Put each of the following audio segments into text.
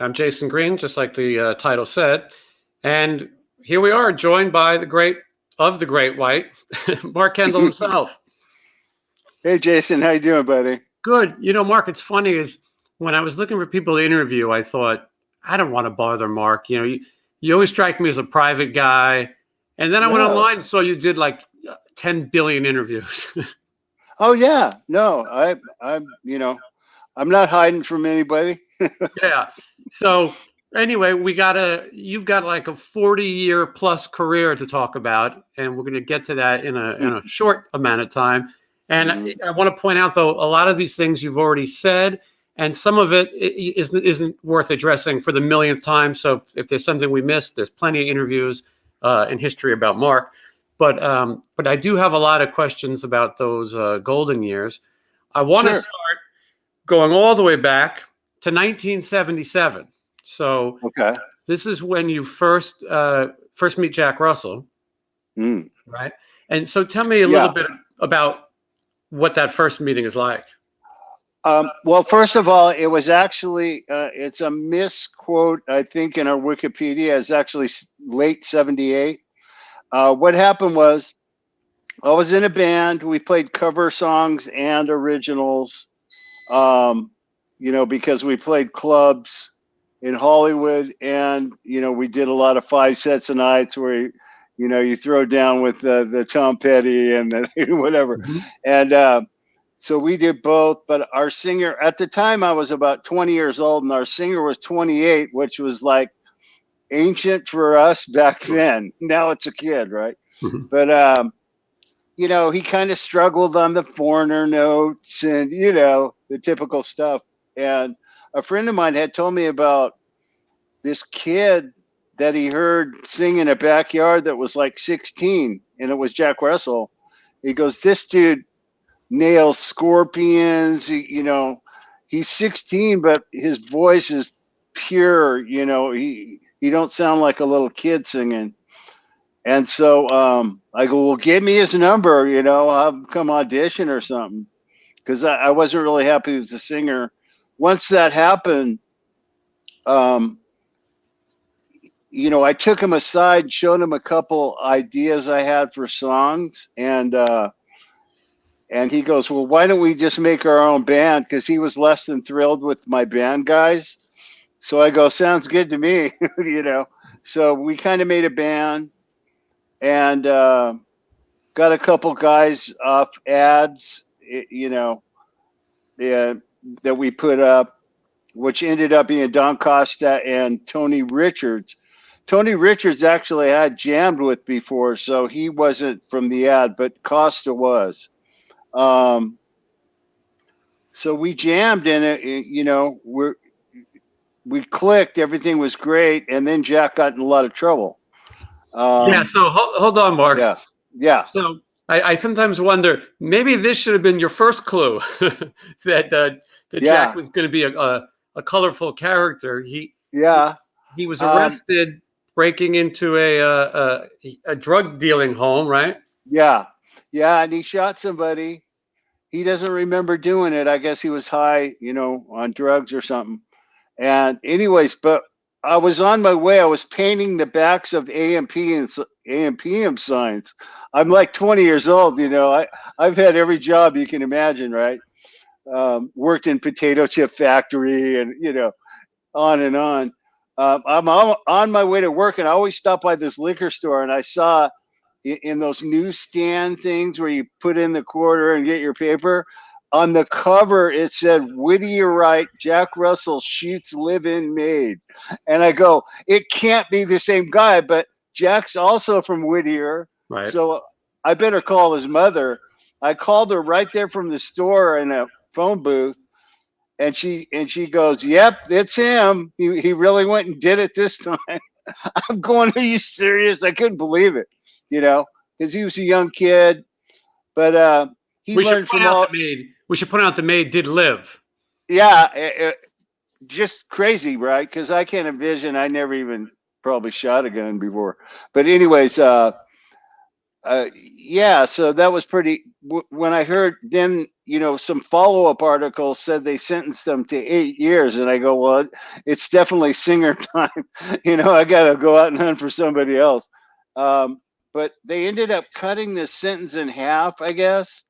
I'm Jason Green, just like the title said. And here we are, joined by the great white, Mark Kendall himself. Hey, Jason, how you doing, buddy? Good. You know, Mark, it's funny is when I was looking for people to interview, I thought, I don't want to bother Mark. You know, you always strike me as a private guy. And then I went online and saw you did like 10 billion interviews. Oh, yeah. No, I'm not hiding from anybody. Yeah. So anyway, you've got like a 40-year plus career to talk about, and we're going to get to that in a short amount of time. And I want to point out, though, a lot of these things you've already said, and some of it isn't worth addressing for the millionth time. So if there's something we missed, there's plenty of interviews in history about Mark. But I do have a lot of questions about those golden years. I want to start going all the way back to 1977. So this is when you first meet Jack Russell, right? And so tell me a little bit about what that first meeting is like. Well, first of all, it was actually, it's a misquote, I think, in our Wikipedia. It's actually late 78. What happened was I was in a band. We played cover songs and originals, because we played clubs in Hollywood, and, we did a lot of 5 sets a night where, you throw down with the Tom Petty and whatever. And so we did both, but our singer, at the time I was about 20 years old, and our singer was 28, which was like ancient for us back then. Now it's a kid, right? But, he kind of struggled on the foreigner notes and, the typical stuff. And a friend of mine had told me about this kid that he heard sing in a backyard that was like 16, and it was Jack Russell. He goes, this dude nails scorpions, he's 16, but his voice is pure, he don't sound like a little kid singing. And so I go, well, give me his number, I'll come audition or something, because I wasn't really happy with the singer. Once that happened, I took him aside, showed him a couple ideas I had for songs, and he goes, well, why don't we just make our own band? Because he was less than thrilled with my band guys. So I go, sounds good to me, So we kind of made a band, and got a couple guys off ads, that we put up, which ended up being Don Costa and Tony Richards. Tony Richards actually had jammed with before, so he wasn't from the ad, but Costa was. So we jammed in it, we clicked, everything was great, and then Jack got in a lot of trouble. So hold on, Mark. Yeah. So I sometimes wonder, maybe this should have been your first clue that Jack was going to be a colorful character. He was arrested breaking into a drug dealing home, right? Yeah, and he shot somebody. He doesn't remember doing it. I guess he was high, on drugs or something. And anyways, but I was on my way. I was painting the backs of A&P and AM/PM signs. I'm like 20 years old, I've had every job you can imagine, right? Worked in potato chip factory and, on and on. I'm on my way to work, and I always stop by this liquor store, and I saw in those newsstand things where you put in the quarter and get your paper, on the cover it said, Whittier Wright, Jack Russell shoots live-in maid. And I go, it can't be the same guy, but Jack's also from Whittier, right? So I better call his mother. I called her right there from the store in a phone booth, and she goes, yep, it's him. He really went and did it this time. I'm going, are you serious? I couldn't believe it, because he was a young kid, but he learned from all. We should point out the maid did live. Yeah, just crazy, right? Because I can't envision. I never even probably shot a gun before. But anyways, so that was pretty. When I heard, then you know, some follow-up articles said they sentenced them to 8 years. And I go, well, it's definitely singer time. You know, I got to go out and hunt for somebody else. But they ended up cutting this sentence in half, I guess.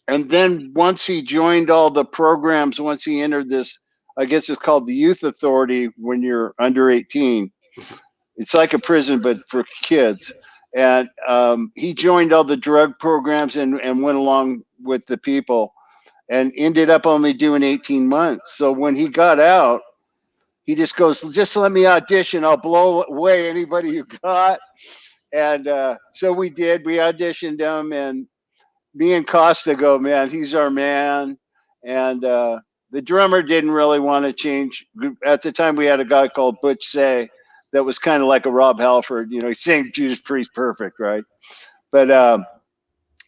And then once he joined all the programs, once he entered this, I guess it's called the Youth Authority when you're under 18. It's like a prison, but for kids. And he joined all the drug programs and went along with the people and ended up only doing 18 months. So when he got out, he just goes, just let me audition. I'll blow away anybody you got. And so we did. We auditioned him, and me and Costa go, man, he's our man. And the drummer didn't really want to change. At the time, we had a guy called Butch Say that was kind of like a Rob Halford. You know, he sang Judas Priest perfect, right? But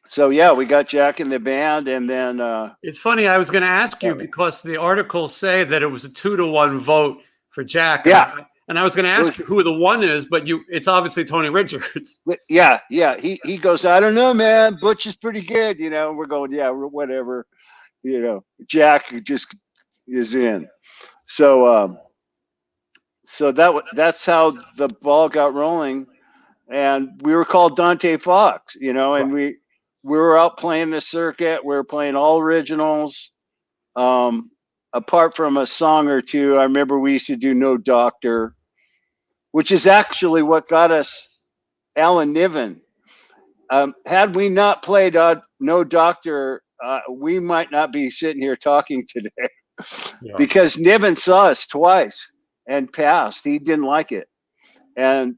so, yeah, we got Jack in the band. And then it's funny. I was going to ask you because the articles say that it was a 2-to-1 vote for Jack. Yeah. And I was going to ask you who the one is, but it's obviously Tony Richards. Yeah. He goes, I don't know, man. Butch is pretty good. You know, we're going, yeah, whatever. You know, Jack just is in. So that's how the ball got rolling. And we were called Dante Fox, you know, and we were out playing the circuit. We were playing all originals. Apart from a song or two, I remember we used to do No Doctor, which is actually what got us Alan Niven. Had we not played No Doctor, we might not be sitting here talking today because Niven saw us twice and passed. He didn't like it. And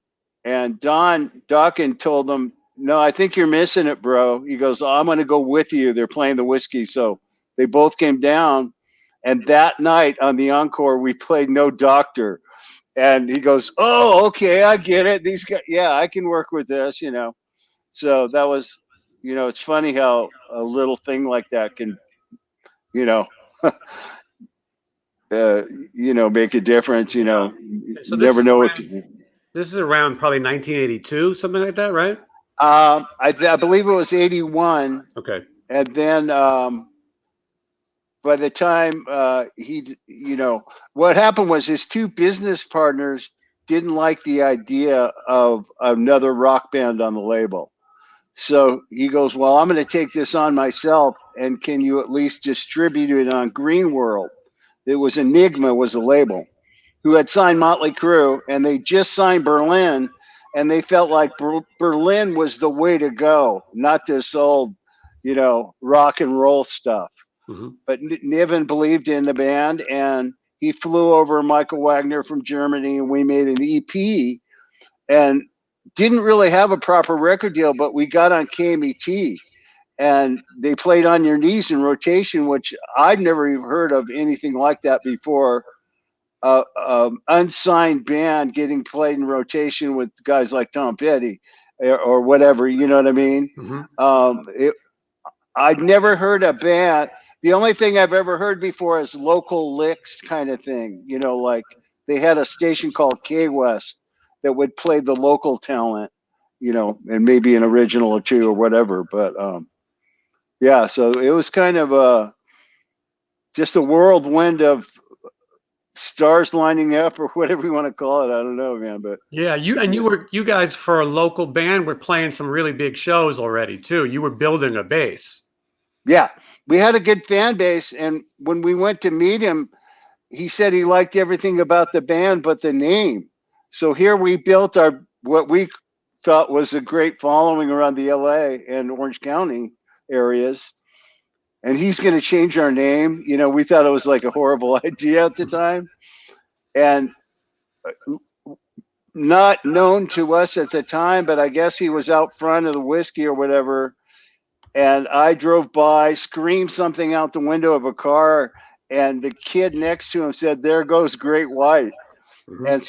Don Dawkins told him, no, I think you're missing it, bro. He goes, oh, I'm going to go with you. They're playing the Whiskey. So they both came down. And that night on the encore, we played No Doctor. And he goes, oh, okay, I get it. These guys, yeah, I can work with this, you know. So that was, you know, it's funny how a little thing like that can, you know, make a difference, you know. So never know what. This is around probably 1982, something like that, right? I believe it was 81. Okay. And then by the time he, you know, what happened was his two business partners didn't like the idea of another rock band on the label. So he goes, well, I'm going to take this on myself. And can you at least distribute it on Green World? It was Enigma was the label, who had signed Motley Crue, and they just signed Berlin. And they felt like Berlin was the way to go, not this old, you know, rock and roll stuff. Mm-hmm. But Niven believed in the band, and he flew over Michael Wagner from Germany, and we made an EP and didn't really have a proper record deal, but we got on KMET, and they played On Your Knees in rotation, which I'd never even heard of anything like that before. Unsigned band getting played in rotation with guys like Tom Petty or whatever, you know what I mean? Mm-hmm. I'd never heard a band. The only thing I've ever heard before is local licks kind of thing. You know, like they had a station called K-West that would play the local talent, you know, and maybe an original or two or whatever. But yeah, so it was kind of just a whirlwind of stars lining up or whatever you want to call it. I don't know, man. But yeah, you guys for a local band were playing some really big shows already too. You were building a base. Yeah, we had a good fan base, and when we went to meet him, he said he liked everything about the band but the name. So here we built what we thought was a great following around the LA and Orange County areas. And he's going to change our name. You know, we thought it was like a horrible idea at the time. And not known to us at the time, but I guess he was out front of the Whiskey or whatever. And I drove by, screamed something out the window of a car, and the kid next to him said, "There goes Great White." Mm-hmm. And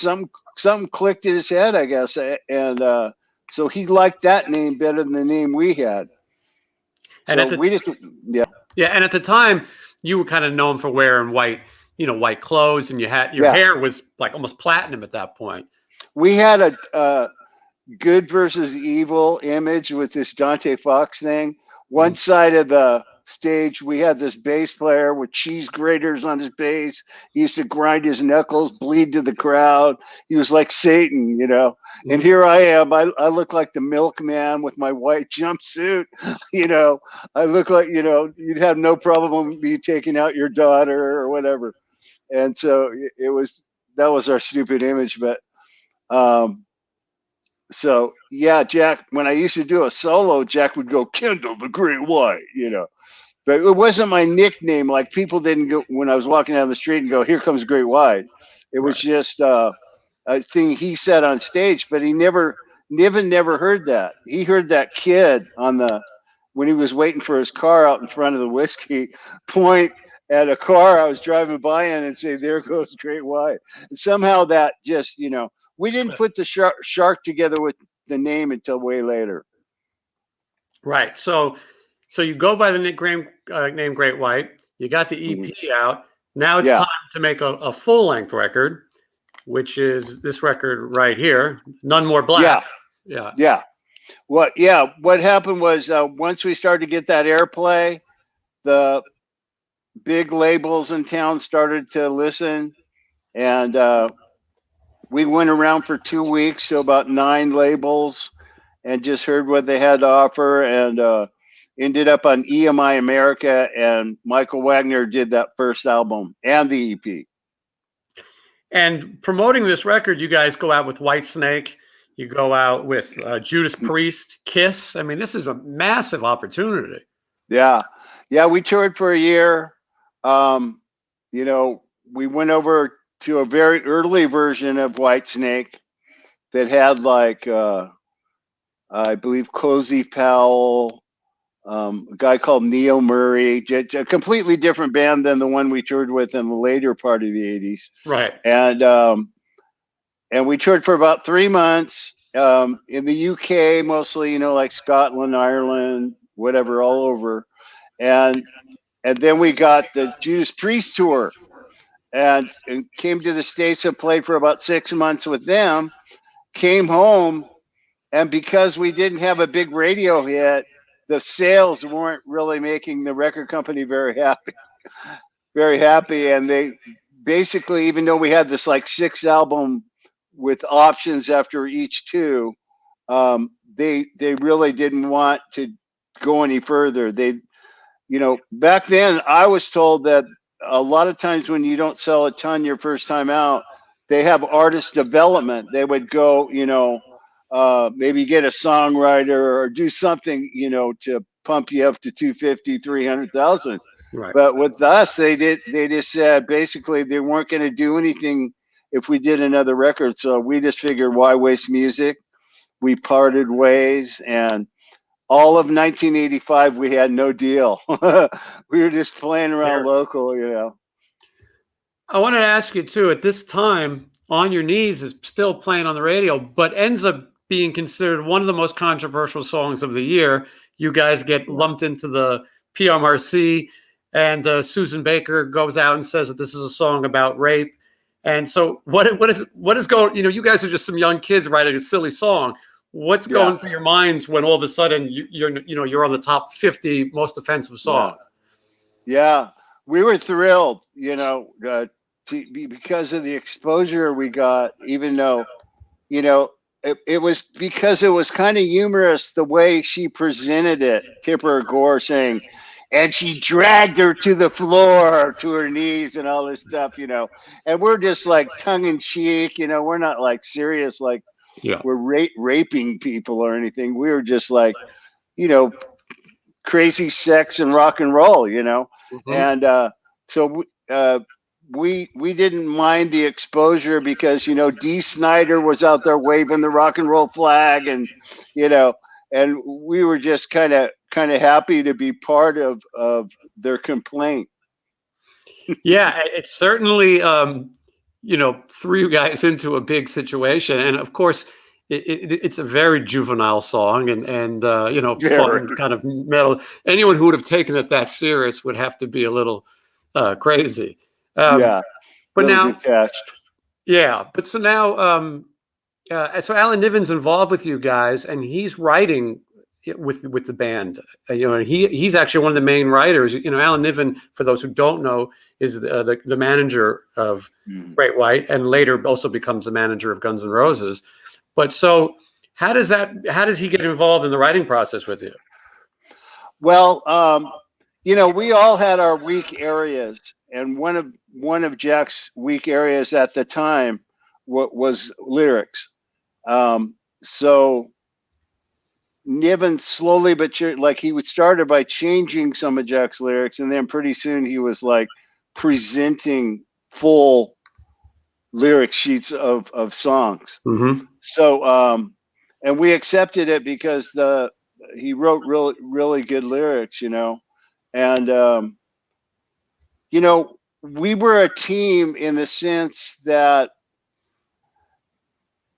something clicked in his head, I guess. And so he liked that name better than the name we had. And Yeah, and at the time, you were kind of known for wearing white, you know, white clothes, and your hair was like almost platinum at that point. We had a good versus evil image with this Dante Fox thing. One side of the stage, we had this bass player with cheese graters on his bass. He used to grind his knuckles, bleed to the crowd. He was like Satan, you know. And here I am. I look like the milkman with my white jumpsuit. You know, I look like, you know, you'd have no problem with me taking out your daughter or whatever. And so that was our stupid image. But so yeah, Jack, when I used to do a solo, Jack would go, Kendall the Great White, you know. But it wasn't my nickname. Like people didn't go when I was walking down the street and go, here comes Great White. It was just a thing he said on stage, but he never heard that. He heard that kid when he was waiting for his car out in front of the whiskey point at a car I was driving by in and say, there goes Great White. And somehow that just, you know, we didn't put the shark together with the name until way later. Right. So you go by the nickname name Great White. You got the EP out. Now it's time to make a full-length record, which is this record right here, None More Black. Yeah. What happened was once we started to get that airplay, the big labels in town started to listen, and we went around for 2 weeks to about 9 labels and just heard what they had to offer, and ended up on EMI America, and Michael Wagner did that first album and the EP. And promoting this record, you guys go out with Whitesnake, you go out with Judas Priest, Kiss. I mean, this is a massive opportunity. Yeah, we toured for a year. You know, we went over to a very early version of Whitesnake that had like I believe Cozy Powell, a guy called Neil Murray, a completely different band than the one we toured with in the later part of the 80s. Right. And we toured for about 3 months in the UK, mostly, you know, like Scotland, Ireland, whatever, all over. And then we got the Judas Priest tour and came to the States and played for about 6 months with them, came home. And because we didn't have a big radio hit, the sales weren't really making the record company very happy. And they basically, even though we had this like 6 album with options after each 2, they really didn't want to go any further. They, you know, back then I was told that a lot of times when you don't sell a ton your first time out, they have artist development. They would go, you know, maybe get a songwriter or do something, you know, to pump you up to 250, 300,000. Right. But with us, they just said basically they weren't going to do anything if we did another record. So we just figured, why waste music? We parted ways, and all of 1985, we had no deal. We were just playing around local, you know. I wanted to ask you too, at this time, On Your Knees is still playing on the radio, but ends up being considered one of the most controversial songs of the year. You guys get lumped into the PMRC, and Susan Baker goes out and says that this is a song about rape. And so what is going, you know, you guys are just some young kids writing a silly song. What's going through your minds when all of a sudden you're on the top 50 most offensive songs? Yeah, we were thrilled, you know, because of the exposure we got, even though, you know, it was because it was kind of humorous the way she presented it. Tipper Gore saying, and she dragged her to the floor, to her knees, and all this stuff, you know. And we're just like tongue in cheek, you know. We're not like serious, like we're raping people or anything. We were just like, you know, crazy sex and rock and roll, you know. And so we didn't mind the exposure because, you know, Dee Snider was out there waving the rock and roll flag, and, you know, and we were just kind of happy to be part of their complaint. Yeah, it certainly, you know, threw you guys into a big situation. And of course, it's a very juvenile song, and you know, fun kind of metal. Anyone who would have taken it that serious would have to be a little crazy. But now detached. Yeah, but so now, so Alan Niven's involved with you guys, and he's writing with the band. He's actually one of the main writers. Alan Niven, for those who don't know, is the manager of Great White, and later also becomes the manager of Guns N' Roses. But so how does he get involved in the writing process with you? Well, we all had our weak areas, and one of Jack's weak areas at the time was lyrics. So Niven slowly but like he started by changing some of Jack's lyrics, and then pretty soon he was like presenting full lyric sheets of songs. So and we accepted it because he wrote really good lyrics, and we were a team in the sense that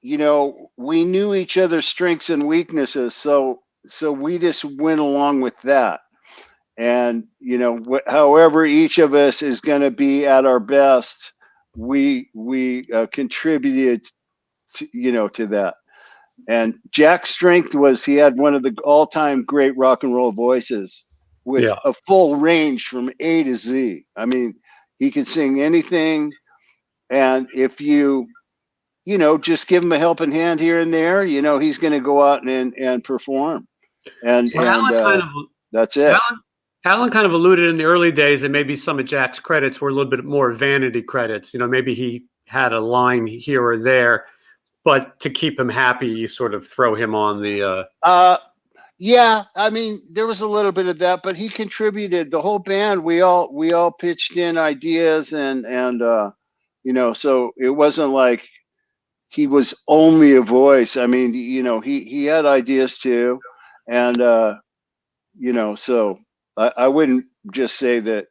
we knew each other's strengths and weaknesses, so we just went along with that. And however each of us is going to be at our best, we contributed to that. And Jack's strength was he had one of the all-time great rock and roll voices with a full range from A to Z. I mean, he could sing anything, and if you just give him a helping hand here and there, he's going to go out and perform. And that's it. Alan kind of alluded in the early days that maybe some of Jack's credits were a little bit more vanity credits. Maybe he had a line here or there, but to keep him happy, you sort of throw him on the. Yeah, I mean, there was a little bit of that, but he contributed. The whole band, we all pitched in ideas, and so it wasn't like he was only a voice. I mean, he had ideas too, and so I wouldn't just say that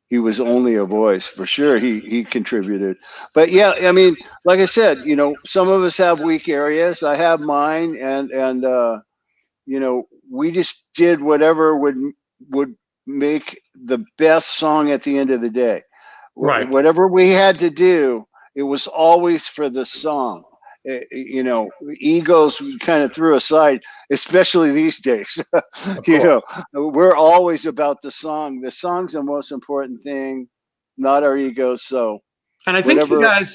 he was only a voice. For sure, he contributed. But yeah, I mean, like I said, some of us have weak areas. I have mine, and we just did whatever would make the best song at the end of the day. Right. Whatever we had to do, it was always for the song. Egos we kind of threw aside, especially these days. We're always about the song. The song's the most important thing, not our egos. So, and I think weren't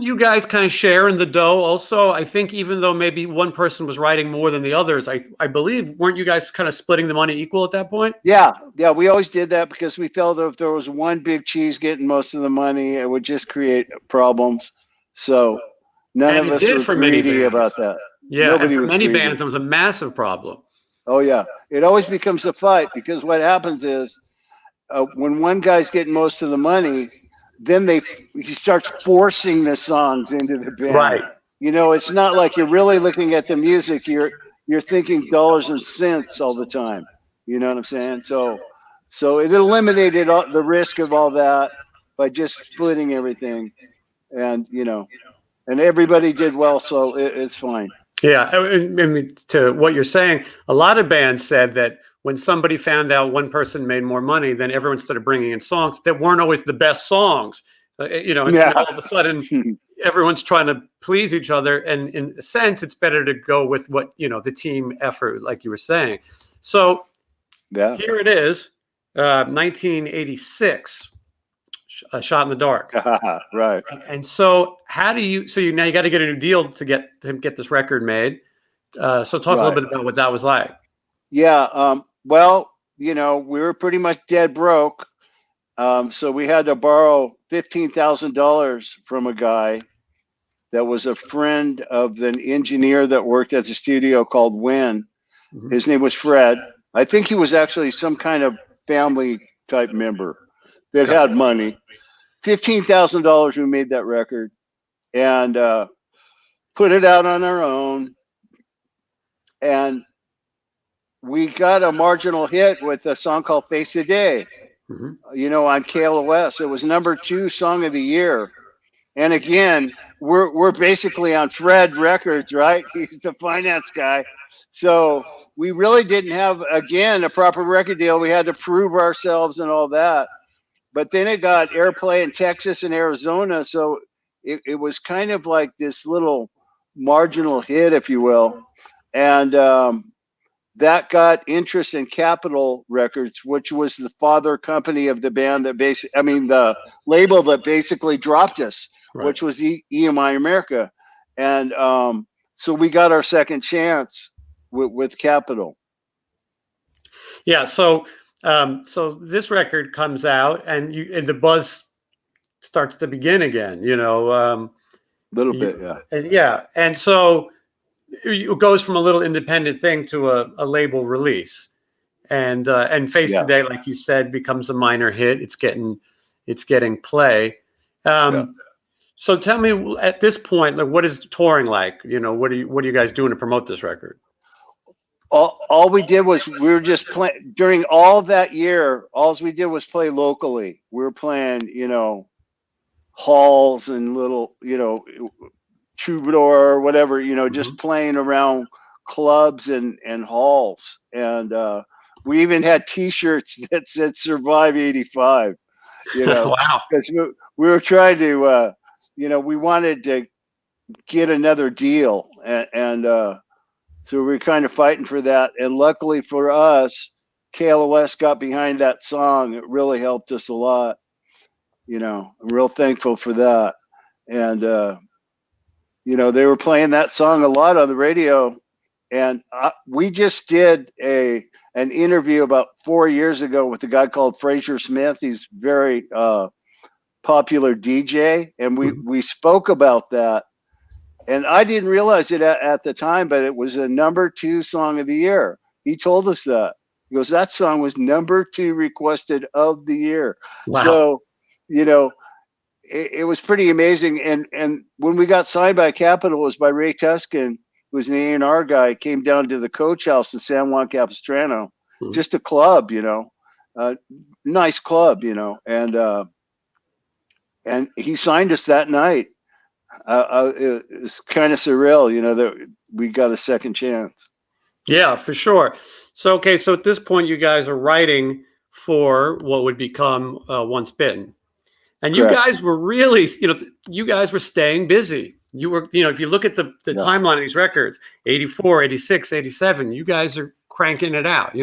you guys kind of sharing the dough also? I think even though maybe one person was writing more than the others, I believe, weren't you guys kind of splitting the money equal at that point? Yeah, we always did that because we felt that if there was one big cheese getting most of the money, it would just create problems. So none of us were greedy about that. Yeah, and for many bands, it was a massive problem. Oh yeah, it always becomes a fight because what happens is when one guy's getting most of the money, then he starts forcing the songs into the band. Right. It's not like you're really looking at the music. You're thinking dollars and cents all the time. You know what I'm saying? So it eliminated the risk of all that by just splitting everything, and and everybody did well, so it's fine. Yeah, I mean, to what you're saying, a lot of bands said that when somebody found out one person made more money, then everyone started bringing in songs that weren't always the best songs. All of a sudden, everyone's trying to please each other, and in a sense, it's better to go with what the team effort, like you were saying. So here it is, 1986. A Shot in the Dark. Right. And so how do you now you got to get a new deal to get this record made. So talk a little bit about what that was like. Yeah. Well, we were pretty much dead broke. So we had to borrow $15,000 from a guy that was a friend of an engineer that worked at the studio called Wynn. Mm-hmm. His name was Fred. I think he was actually some kind of family type member that had money. $15,000, we made that record and put it out on our own. And we got a marginal hit with a song called Face the Day, on KLOS. It was #2 song of the year. And again, we're basically on Fred Records, right? He's the finance guy. So we really didn't have, again, a proper record deal. We had to prove ourselves and all that. But then it got airplay in Texas and Arizona. So it was kind of like this little marginal hit, if you will. And that got interest in Capitol Records, which was the father company of the band that the label that basically dropped us, Right. which was EMI America. And so we got our second chance with Capitol. Yeah. So this record comes out, and the buzz starts to begin again. A little bit, yeah. And so it goes from a little independent thing to a label release, and Face the Day, like you said, becomes a minor hit. It's getting play. So tell me, at this point, like, what is touring like? What are you guys doing to promote this record? All we did was we were just playing during all of that year. All we did was play locally. We were playing, halls and little, troubadour or whatever, just playing around clubs and halls. And we even had T-shirts that said "Survive '85." Wow. Because we were trying to, we wanted to get another deal, and so we were kind of fighting for that. And luckily for us, KLOS got behind that song. It really helped us a lot. I'm real thankful for that. And they were playing that song a lot on the radio. And we just did an interview about 4 years ago with a guy called Fraser Smith. He's very popular DJ, and we spoke about that. And I didn't realize it at the time, but it was a #2 song of the year. He told us that. He goes, that song was #2 requested of the year. Wow. So, it was pretty amazing. And when we got signed by Capitol, it was by Ray Tuscan, who was an A&R guy, came down to the Coach House in San Juan Capistrano, just a club, nice club, and he signed us that night. It's kind of surreal, that we got a second chance. Yeah, for sure. So at this point, you guys are writing for what would become Once Bitten, and you guys were really, you guys were staying busy. You were, if you look at the timeline of these records, 84, 86, 87, you guys are cranking it out.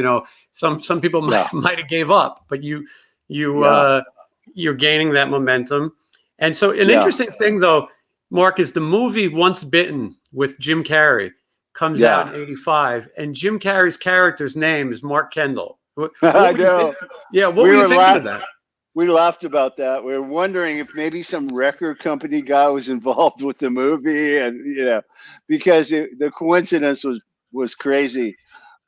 Some people might have gave up, but you're gaining that momentum. And so an interesting thing, though, Mark, is the movie Once Bitten with Jim Carrey comes out in 85, and Jim Carrey's character's name is Mark Kendall. I know. What were you thinking of that? We laughed about that. We were wondering if maybe some record company guy was involved with the movie, and because the coincidence was crazy.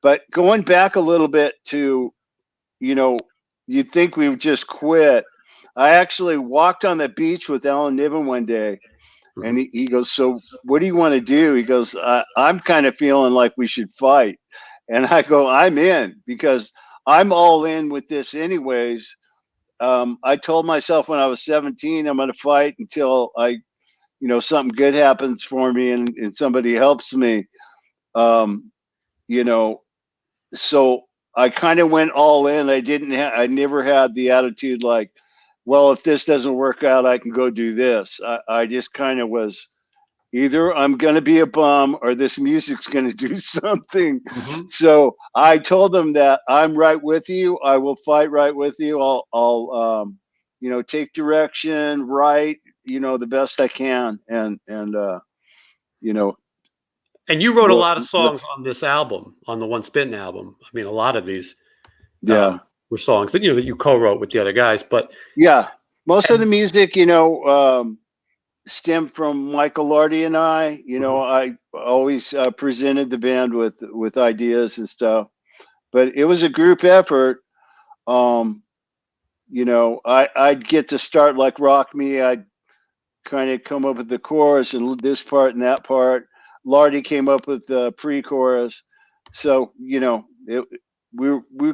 But going back a little bit to, you'd think we would just quit. I actually walked on the beach with Alan Niven one day, and he goes, "So what do you want to do?" He goes, "I'm kind of feeling like we should fight." And I go, "I'm in, because I'm all in with this anyways." I told myself when I was 17, I'm going to fight until something good happens for me and somebody helps me. So I kind of went all in. I never had the attitude like, well, if this doesn't work out, I can go do this. I just kind of was, either I'm going to be a bum or this music's going to do something. So I told them that I'm right with you. I will fight right with you. I'll take direction, write, the best I can. And you wrote a lot of songs on this album, on the Once Bitten album. I mean, a lot of these were songs that you co-wrote with the other guys. But most of the music, stemmed from Michael Lardy and I. I always presented the band with ideas and stuff, but it was a group effort. I'd get to start like Rock Me. I'd kind of come up with the chorus and this part and that part. Lardy came up with the pre-chorus. So, we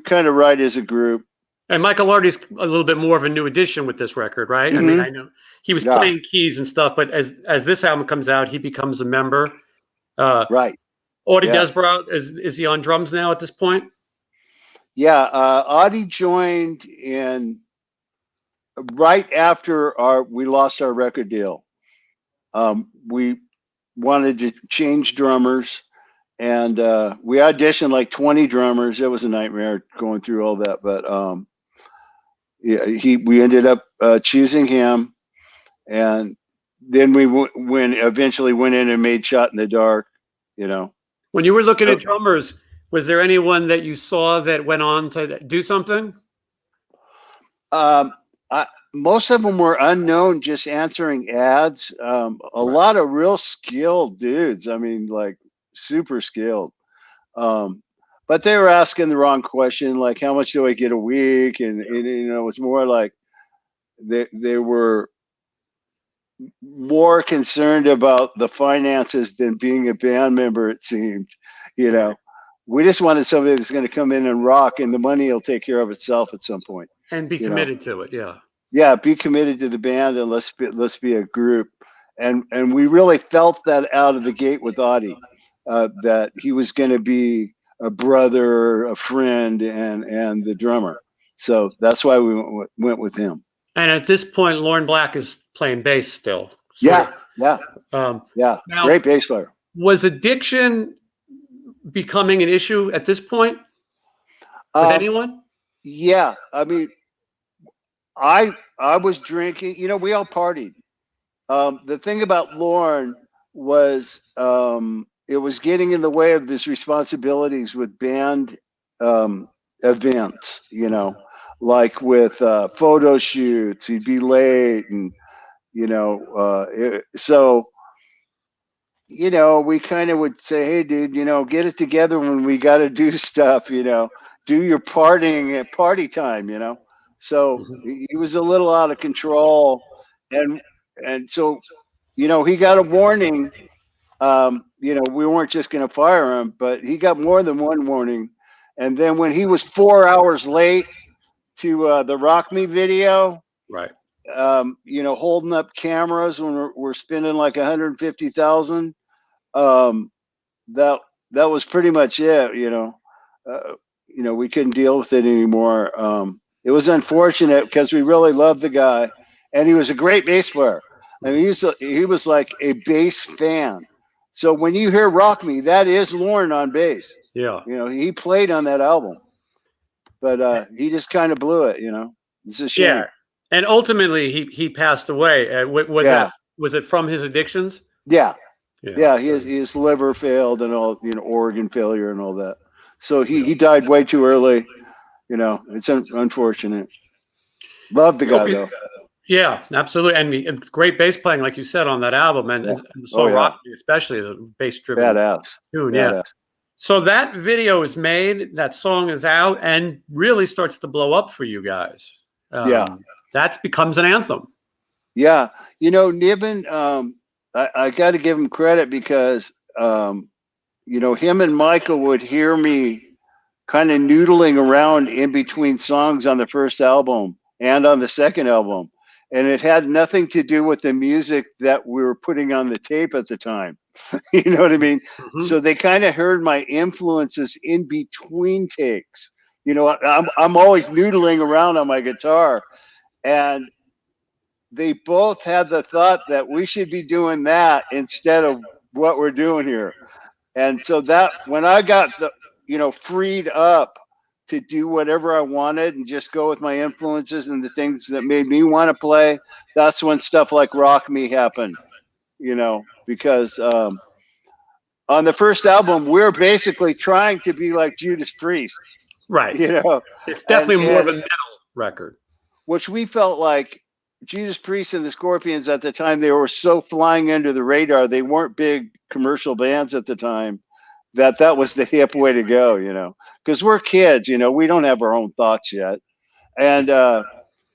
kind of write as a group. And Michael Lardy's a little bit more of a new addition with this record, right? I mean, I know he was playing keys and stuff, but as this album comes out, he becomes a member. Right. Audie Desborough, is he on drums now at this point? Yeah, Audie joined in right after we lost our record deal. We wanted to change drummers, and we auditioned like 20 drummers. It was a nightmare going through all that, but yeah, we ended up choosing him, and then we eventually went in and made Shot in the Dark. You know, When you were looking so, at drummers, was there anyone that you saw that went on to do something? I, most of them were unknown, just answering ads. A lot of real skilled dudes. I mean, like super skilled. But they were asking the wrong question, like how much do I get a week? And you know, it was more like they were more concerned about the finances than being a band member. It seemed, you know, we just wanted somebody that's going to come in and rock, and the money will take care of itself at some point. And be committed to it, yeah. Yeah, be committed to the band, and let's be a group. And we really felt that out of the gate with Audie, that he was going to be a brother, a friend, and the drummer. So that's why we went with him. And at this point, Lauren Black is playing bass still. Yeah. Now, Great bass player. Was addiction becoming an issue at this point with anyone? Yeah, I mean, I was drinking. You know, we all partied. The thing about Lauren was it was getting in the way of his responsibilities with band events. You know, like with photo shoots, he'd be late, and you know, so you know, we kind of would say, hey, dude, you know, get it together when we got to do stuff. You know, do your partying at party time. You know, so he was a little out of control, and so, you know, he got a warning. You know, we weren't just going to fire him, but he got more than one warning. And then when he was 4 hours late to the Rock Me video, right? You know, holding up cameras when we're spending like 150,000. That was pretty much it. You know, we couldn't deal with it anymore. It was unfortunate because we really loved the guy, and he was a great bass player. I mean, he was like a bass fan. So when you hear "Rock Me," that is Lauren on bass. Yeah, you know, he played on that album, but he just kind of blew it. You know, it's a shame. Yeah, and ultimately he passed away. Was it from his addictions? Yeah. His liver failed and all, you know, organ failure and all that. So he died way too early. You know, it's unfortunate. Love the guy though. Yeah, absolutely, and great bass playing, like you said, on that album, and the song "Rock Me" especially is a bass-driven tune. Yeah. So that video is made, that song is out, and really starts to blow up for you guys. That becomes an anthem. Yeah, you know, Niven, I got to give him credit because you know, him and Michael would hear me kind of noodling around in between songs on the first album and on the second album. And it had nothing to do with the music that we were putting on the tape at the time. You know what I mean? So they kind of heard my influences in between takes. You know, I'm always noodling around on my guitar, and they both had the thought that we should be doing that instead of what we're doing here. And so that when I got freed up to do whatever I wanted and just go with my influences and the things that made me want to play, that's when stuff like Rock Me happened, you know, because on the first album, we're basically trying to be like Judas Priest. Right. You know, it's definitely more of a metal record. Which we felt like Judas Priest and the Scorpions at the time, they were so flying under the radar. They weren't big commercial bands at the time. That was the hip way to go, you know, because we're kids, you know, we don't have our own thoughts yet. And,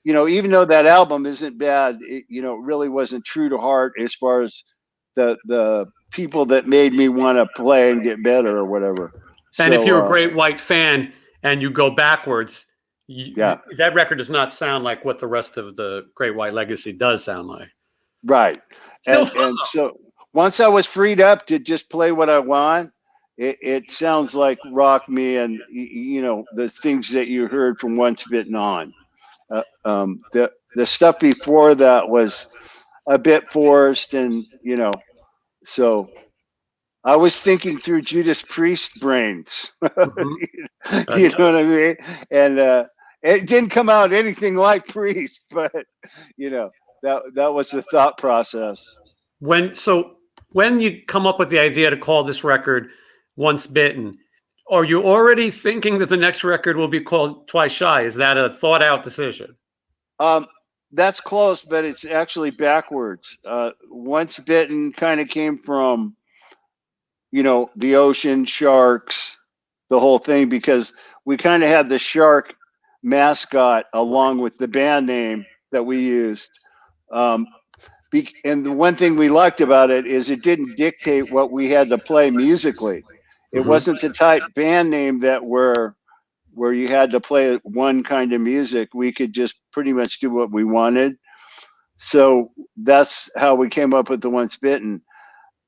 you know, even though that album isn't bad, it, you know, really wasn't true to heart as far as the people that made me want to play and get better or whatever. And if you're a Great White fan and you go backwards, that record does not sound like what the rest of the Great White legacy does sound like. Right. And so once I was freed up to just play what I want, it sounds like Rock Me and, you know, the things that you heard from Once Bitten on. The stuff before that was a bit forced, and, you know, so I was thinking through Judas Priest brains. Mhm. You know what I mean? And it didn't come out anything like Priest, but you know, that was the thought process. When you come up with the idea to call this record Once Bitten, are you already thinking that the next record will be called Twice Shy? Is that a thought out decision? Um, that's close, but it's actually backwards. Once Bitten kind of came from, you know, the ocean, sharks, the whole thing, because we kind of had the shark mascot along with the band name that we used. Um, and the one thing we liked about it is it didn't dictate what we had to play musically. It Mhm. wasn't the type band name that where you had to play one kind of music. We could just pretty much do what we wanted. So that's how we came up with the Once Bitten.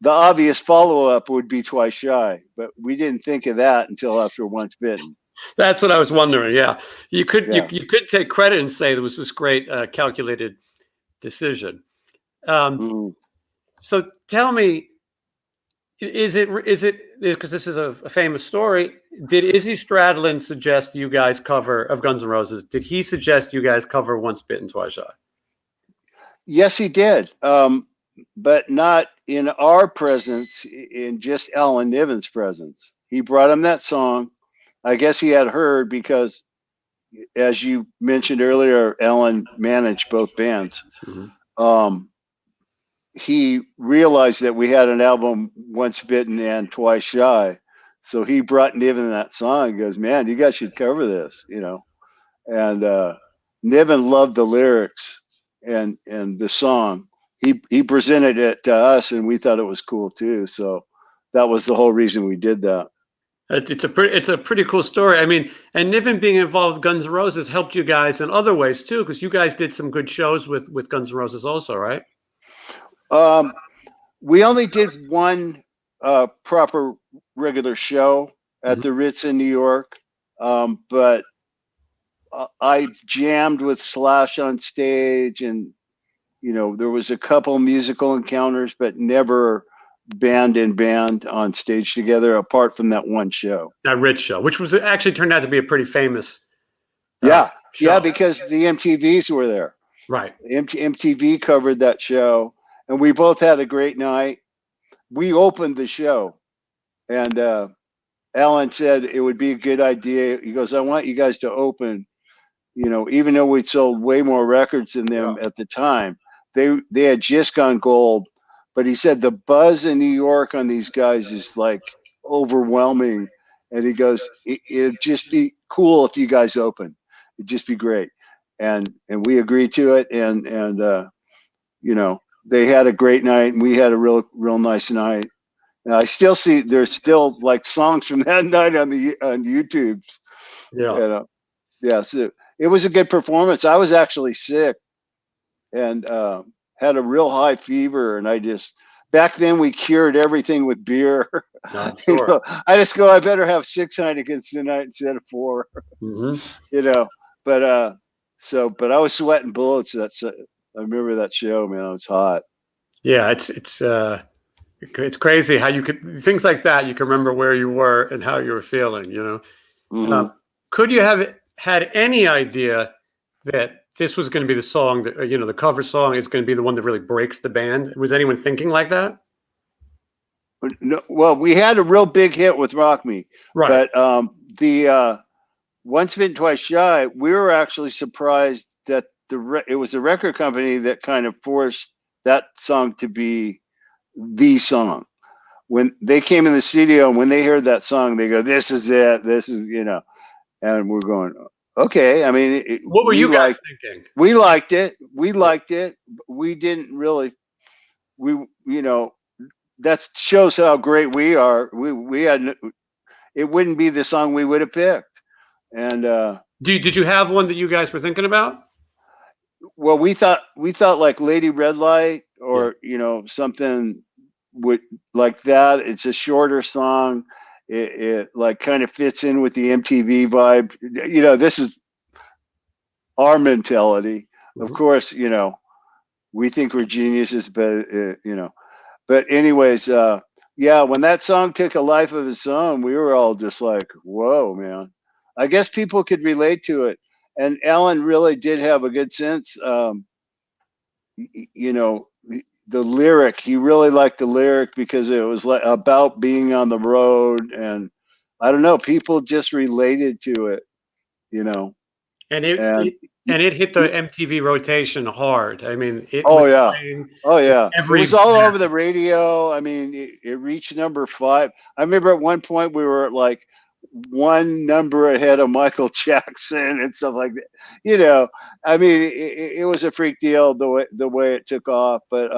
The obvious follow up would be Twice Shy, but we didn't think of that until after Once Bitten. That's what I was wondering. Yeah, Yeah. you could take credit and say there was this great calculated decision. Mhm. So tell me, is it because this is a famous story? Did Izzy Stradlin suggest you guys cover of Guns N' Roses? Did he suggest you guys cover Once Bitten, Twice Shy? Yes, he did, but not in our presence, in just Alan Niven's presence. He brought him that song. I guess he had heard because, as you mentioned earlier, Alan managed both bands. Mhm. Um, he realized that we had an album, Once Bitten and Twice Shy. So he brought Niven that song. He goes, man, you guys should cover this, you know. And Niven loved the lyrics and the song. He presented it to us, and we thought it was cool too. So that was the whole reason we did that. It's a pretty cool story. I mean, and Niven being involved with Guns N' Roses helped you guys in other ways too, because you guys did some good shows with Guns N' Roses also, right? Um, we only did one proper regular show at Mhm. the Ritz in New York, but I jammed with Slash on stage, and you know there was a couple musical encounters, but never band in band on stage together. Apart from that one show. That Rich show, which was actually turned out to be a pretty famous Yeah, yeah, show. because the MTVs were there. Right. MTV covered that show, and we both had a great night. We opened the show, and Alan said it would be a good idea. He goes, "I want you guys to open." You know, even though we'd sold way more records than Yeah. them at the time, they had just gone gold. But he said the buzz in New York on these guys is like overwhelming. And he goes, it'd just be cool if you guys open. It'd just be great. And we agreed to it. And you know, they had a great night, and we had a real nice night. And I still see there's still like songs from that night on YouTube. You Yeah. know, yeah, so it was a good performance. I was actually sick and had a real high fever, and I just back then we cured everything with beer. No, I'm You sure. know, I just go, I better have 6 Heinekens tonight instead of 4. Hmm. You know, but but I was sweating bullets. I remember that show, man. It was hot. Yeah, it's crazy how you could things like that. You can remember where you were and how you were feeling. You know, Hmm. could you have had any idea that this was going to be the song that the cover song is going to be the one that really breaks the band? Was anyone thinking like that? No, well, we had a real big hit with Rock Me, Right. but the Once Bitten Twice Shy, we were actually surprised that it was the record company that kind of forced that song to be the song. When they came in the studio and when they heard that song, they go, "This is it. This is and we're going, "Okay." I mean, What were you guys thinking? we liked it. We liked it. We didn't really. We that shows how great we are. We had it wouldn't be the song we would have picked, and Did you have one that you guys were thinking about? well, we thought like Lady Red Light Yeah. or something with like that. It's a shorter song. It like kind of fits in with the MTV vibe. This is our mentality. Of Mhm. course, we think we're geniuses, but but anyways, yeah, when that song took a life of its own, we were all just like, whoa, man. I guess people could relate to it. And Alan really did have a good sense. You know, the lyric, he really liked the lyric because it was like about being on the road. And I don't know, people just related to it, you know. And And it hit the MTV rotation hard. I mean, it oh was yeah, playing oh yeah, it every was all over the masses. radio. I mean, it reached number 5. I remember at one point we were like one number ahead of Michael Jackson and stuff like that. You know, I mean, it was a freak deal the way it took off. But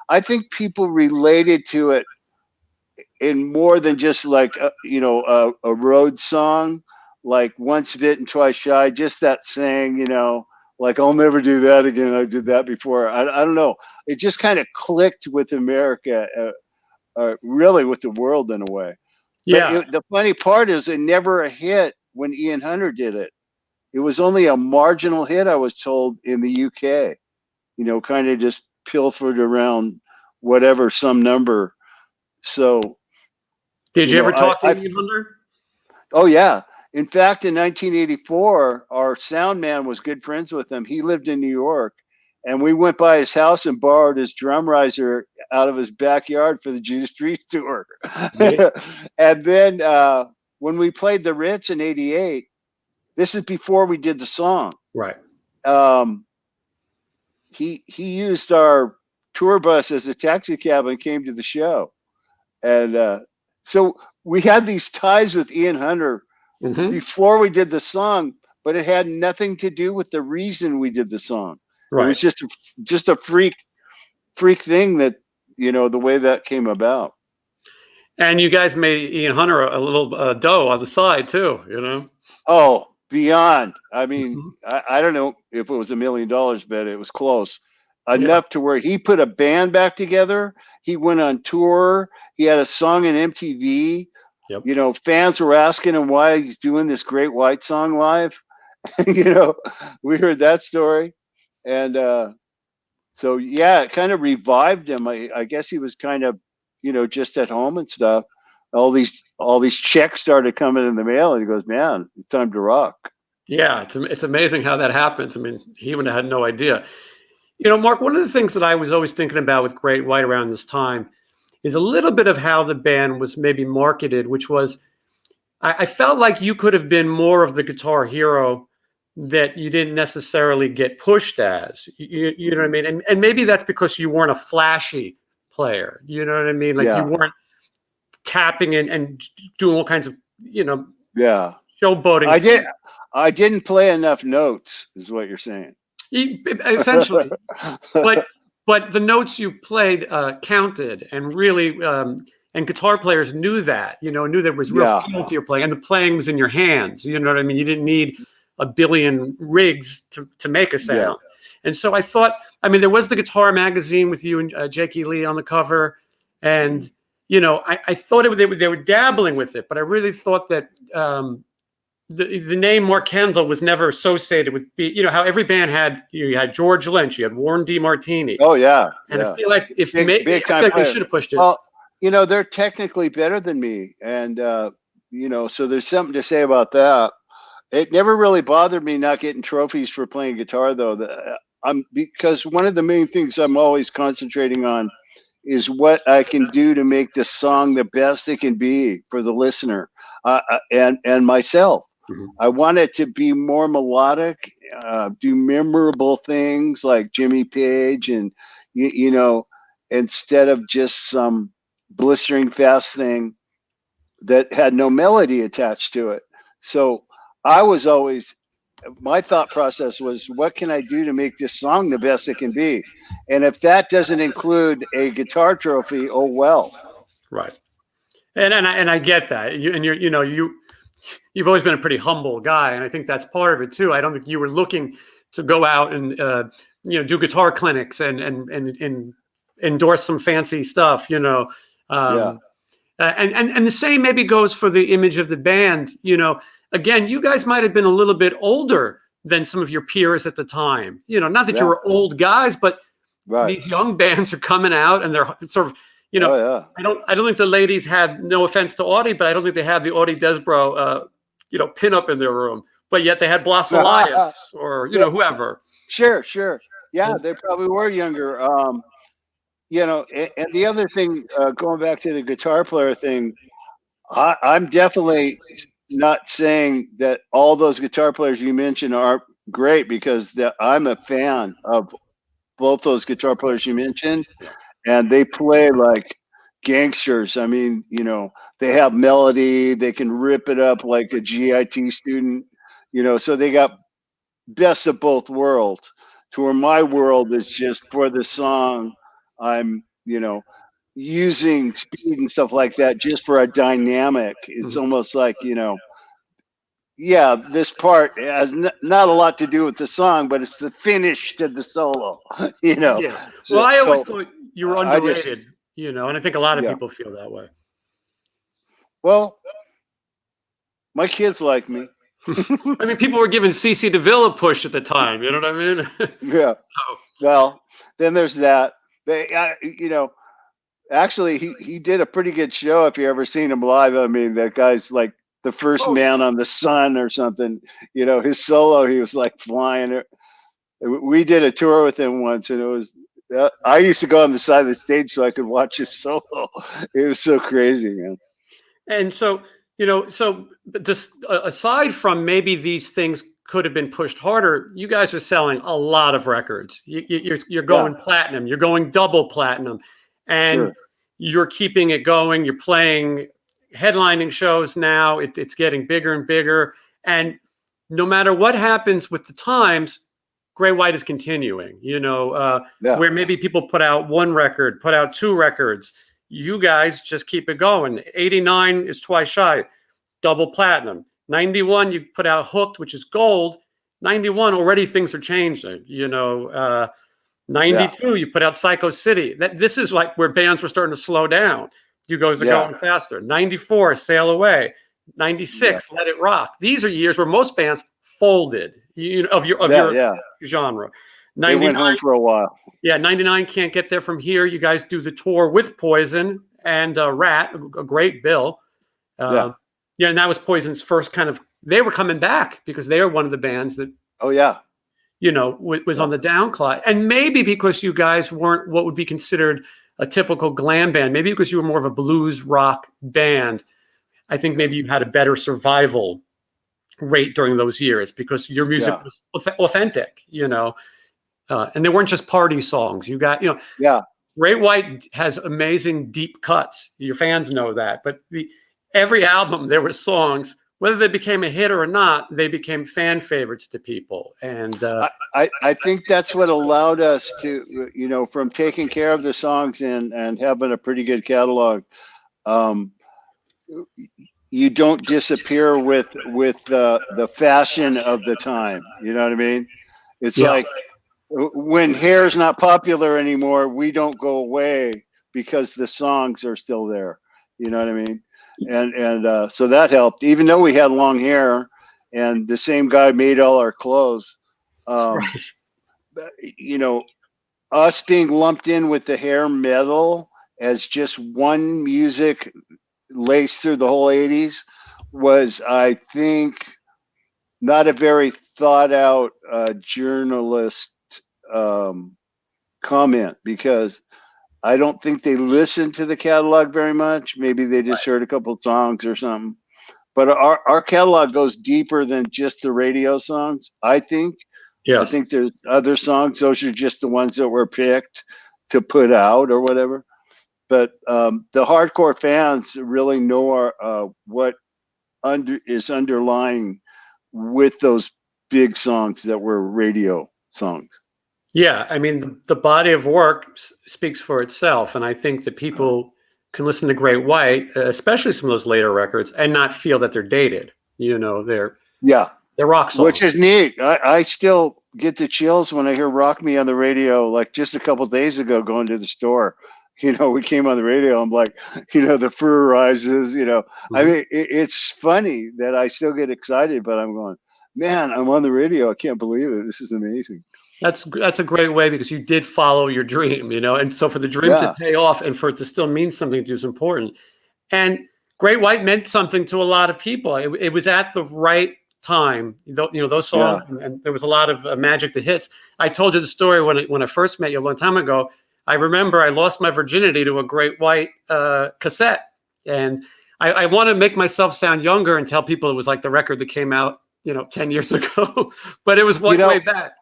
I think people related to it in more than just like you know, a road song, like Once Bitten, Twice Shy. Just that saying, you know, like I'll never do that again. I did that before. I don't know. It just kind of clicked with America, really with the world in a way. But Yeah. the funny part is, it never a hit when Ian Hunter did it. It was only a marginal hit, I was told, in the UK. You know, kind of just pilfered around whatever, some number. So, Did you you know, ever talk to Ian Hunter? oh yeah. In fact, in 1984, our sound man was good friends with him. He lived in New York, and we went by his house and borrowed his drum riser out of his backyard for the Judas Priest tour. Yeah. And then when we played the Ritz in '88, this is before we did the song. Right. He used our tour bus as a taxi cab and came to the show. And so we had these ties with Ian Hunter before we did the song, but it had nothing to do with the reason we did the song. Right. It was just a freak thing that, you know, the way that came about. And you guys made Ian Hunter a little dough on the side too, you know? Oh, beyond. I mean, I don't know if it was $1 million, but it was close. Enough to where he put a band back together. He went on tour. He had a song in MTV. Yep. You know, fans were asking him why he's doing this Great White Song live. You know, we heard that story. And so, yeah, it kind of revived him. I guess he was kind of, you know, just at home and stuff. All these checks started coming in the mail, and he goes, man, it's time to rock. Yeah, it's amazing how that happens. I mean, he would have had no idea. You know, Mark, one of the things that I was always thinking about with Great White around this time is a little bit of how the band was maybe marketed, which was, I felt like you could have been more of the guitar hero that you didn't necessarily get pushed as. You know what I mean? And maybe that's because you weren't a flashy player. You know what I mean? Like you weren't tapping and doing all kinds of, you know, showboating. I didn't play enough notes, is what you're saying. Essentially, but the notes you played counted, and really, and guitar players knew that. You know, knew there was real feel to your playing, and the playing was in your hands. You know what I mean? You didn't need a billion rigs to make a sound. Yeah. And so I thought, I mean, there was the Guitar magazine with you and Jakey Lee on the cover, and you know, I thought they were dabbling with it, but I really thought that. The name Mark Kendall was never associated with, you know, how every band had, you had George Lynch, you had Warren DeMartini. Oh yeah. And I feel like I feel like they should have pushed it. Well, you know, they're technically better than me. And, you know, so there's something to say about that. It never really bothered me not getting trophies for playing guitar though. Because one of the main things I'm always concentrating on is what I can do to make the song the best it can be for the listener, and myself. I want it to be more melodic, do memorable things like Jimmy Page, and you know, instead of just some blistering fast thing that had no melody attached to it. So I was always, my thought process was, what can I do to make this song the best it can be? And if that doesn't include a guitar trophy, oh well. Right. And I get that. You've always been a pretty humble guy, and I think that's part of it too. I don't think you were looking to go out and you know, do guitar clinics and endorse some fancy stuff, you know. And the same maybe goes for the image of the band. You know, again, you guys might have been a little bit older than some of your peers at the time. You know, not that you were old guys, but these young bands are coming out and they're sort of you know, Oh yeah. I don't think the ladies have, no offense to Audie, but I don't think they have the Audie Desbro, you know, pinup in their room. But yet they had Blas Elias or, you Yeah, know, whoever. sure. Yeah, And, they probably were younger. You know, and the other thing, going back to the guitar player thing, I'm definitely not saying that all those guitar players you mentioned are great, because I'm a fan of both those guitar players you mentioned, yeah. and they play like gangsters. I mean, you know, they have melody, they can rip it up like a GIT student, you know, so they got best of both worlds. To where my world is just for the song, I'm, you know, using speed and stuff like that just for a dynamic. It's Mhm. almost like, you know, yeah, this part has not a lot to do with the song, but it's the finish to the solo, you know. Yeah. Well, So, I always so thought you were I just, underrated, you know, and I think a lot of yeah. people feel that way. Well, my kids like me. I mean, people were giving CC DeVille a push at the time. You know what I mean? Yeah. Oh, Well, then there's that. They, you know, actually, he did a pretty good show if you ever seen him live. I mean, that guy's like the first oh, man on the sun or something. You know, his solo, he was like flying it. We did a tour with him once, and it was. I used to go on the side of the stage so I could watch his solo. It was so crazy, man. and so, you know, so but just aside from maybe these things could have been pushed harder, you guys are selling a lot of records. You're Yeah, going platinum, you're going double platinum, and sure. you're keeping it going. You're playing headlining shows now. It's getting bigger and bigger, and no matter what happens with the times, Gray White is continuing. You know, Yeah, where maybe people put out one record, put out two records, you guys just keep it going. 89 is twice shy, double platinum. 91, you put out Hooked, which is gold. 91, already things are changing. You know, yeah, 92, you put out Psycho City. This is like where bands were starting to slow down. You guys are yeah, going faster. 94, Sail Away. yeah, 96, Let It Rock. These are years where most bands folded, you know, of yeah, your yeah. genre. They 99, went home for a while. yeah, 99, Can't Get There From Here. You guys do the tour with Poison and Rat, a great bill. Yeah. Uh, yeah, and that was Poison's first kind of. They were coming back because they were one of the bands that, Oh yeah. you know, was Yeah. on the downcline, and maybe because you guys weren't what would be considered a typical glam band, maybe because you were more of a blues rock band. I think maybe you had a better survival rate during those years because your music Yeah. was authentic, you know, and they weren't just party songs. You got, you know, Yeah. Ray White has amazing deep cuts. Your fans know that. But every album, there were songs, whether they became a hit or not, they became fan favorites to people. And I think that's what allowed us to, you know, from taking care of the songs and having a pretty good catalog. Um, you don't disappear with the fashion of the time. You know what I mean? It's yeah, like when hair's not popular anymore, we don't go away because the songs are still there. You know what I mean? And so that helped. Even though we had long hair, and the same guy made all our clothes. Um, right. you know, us being lumped in with the hair metal as just one music laced through the whole 80s was, I think, not a very thought out journalist um, comment, because I don't think they listened to the catalog very much. Maybe they just heard a couple of songs or something. But our catalog goes deeper than just the radio songs, I think. I Yes. think there's other songs. Those are just the ones that were picked to put out or whatever. But the hardcore fans really know what is underlying with those big songs that were radio songs. Yeah. I mean, the body of work speaks for itself. And I think that people can listen to Great White, especially some of those later records, and not feel that they're dated. You know, Yeah, they're rock which songs. is neat. I still get the chills when I hear Rock Me on the radio, like just a couple days ago going to the store. You know, we came on the radio. I'm like, you know, the fur rises, you know. I Mhm. mean, it's funny that I still get excited, but I'm going, man, I'm on the radio. I can't believe it. This is amazing. That's a great way, because you did follow your dream, and so for the dream to pay off and for it to still mean something to you is important. And Great White meant something to a lot of people. It was at the right time. Those songs, and there was a lot of magic to hits. I told you the story when I first met you a long time ago. I remember I lost my virginity to a Great White cassette, and I want to make myself sound younger and tell people it was like the record that came out 10 years ago, but it was way back.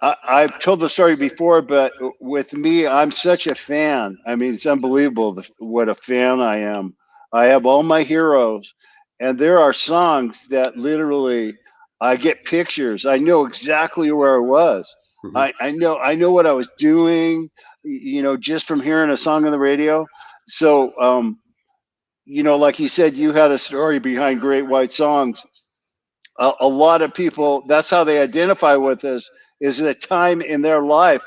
I've told the story before, but with me, I'm such a fan. I mean, it's unbelievable what a fan I am. I have all my heroes, and there are songs that literally I get pictures. I know exactly where I was. Mm-hmm. I know what I was doing, just from hearing a song on the radio. So, like you said, you had a story behind Great White songs. A lot of people, that's how they identify with us, is the time in their life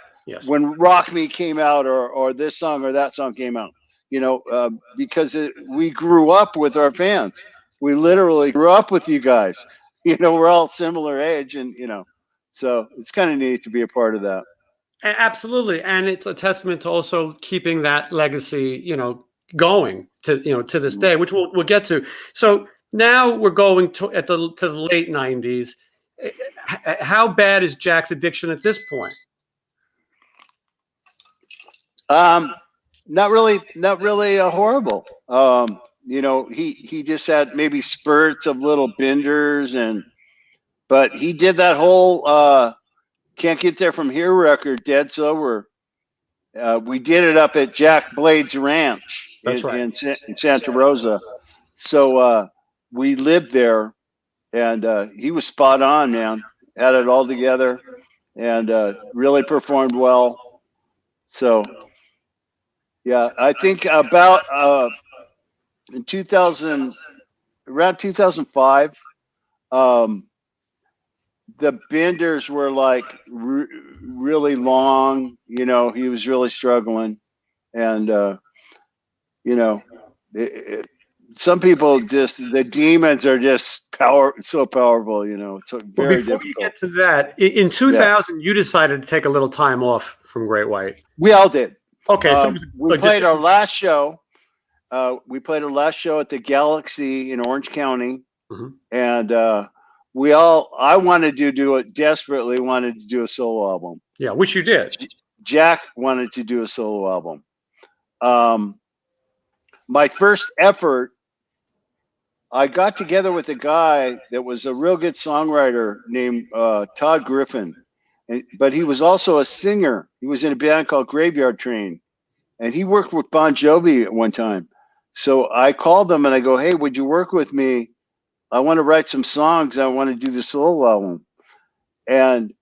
when Rock Me came out, or this song or that song came out, because we grew up with our fans. We literally grew up with you guys. We're all similar age, and, so it's kind of neat to be a part of that. Absolutely. And it's a testament to also keeping that legacy, going to this day, which we'll get to. So now we're going to the late 90s. How bad is Jack's addiction at this point? Not really horrible. He just had maybe spurts of little benders, but he did that whole Can't Get There From Here record dead sober. We did it up at Jack Blade's ranch in Santa Rosa. So we lived there, and he was spot on, man. Had it all together, and really performed well. So, yeah, I think about in 2000, around 2005, the benders were like really long. He was really struggling, and some people the demons are just so powerful. It's very before difficult. You get to that, in 2000, you decided to take a little time off from Great White. We all did. Okay, so we played our last show. We played our last show at the Galaxy in Orange County, and I wanted to desperately wanted to do a solo album. Yeah, which you did. Jack wanted to do a solo album. My first effort, I got together with a guy that was a real good songwriter named Todd Griffin, but he was also a singer. He was in a band called Graveyard Train, and he worked with Bon Jovi at one time. So I called him and I go, "Hey, would you work with me? I want to write some songs. I want to do the solo album." And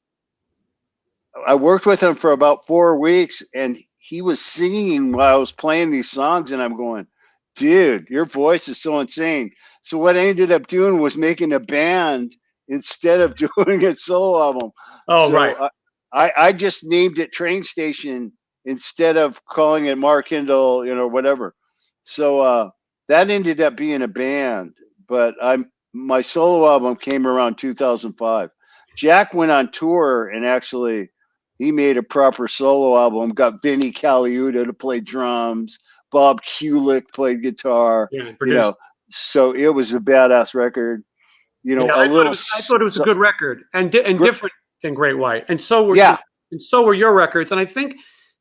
I worked with him for about 4 weeks, and he was singing while I was playing these songs, and I'm going, "Dude, your voice is so insane." So what I ended up doing was making a band instead of doing a solo album. Oh, so right. I just named it Train Station instead of calling it Mark Kendall, whatever. So that ended up being a band, but my solo album came around 2005. Jack went on tour, and actually he made a proper solo album, got Vinnie Caliuta to play drums, Bob Kulick played guitar, so it was a badass record. I thought it was a good record and different than Great White. And so were your records. And I think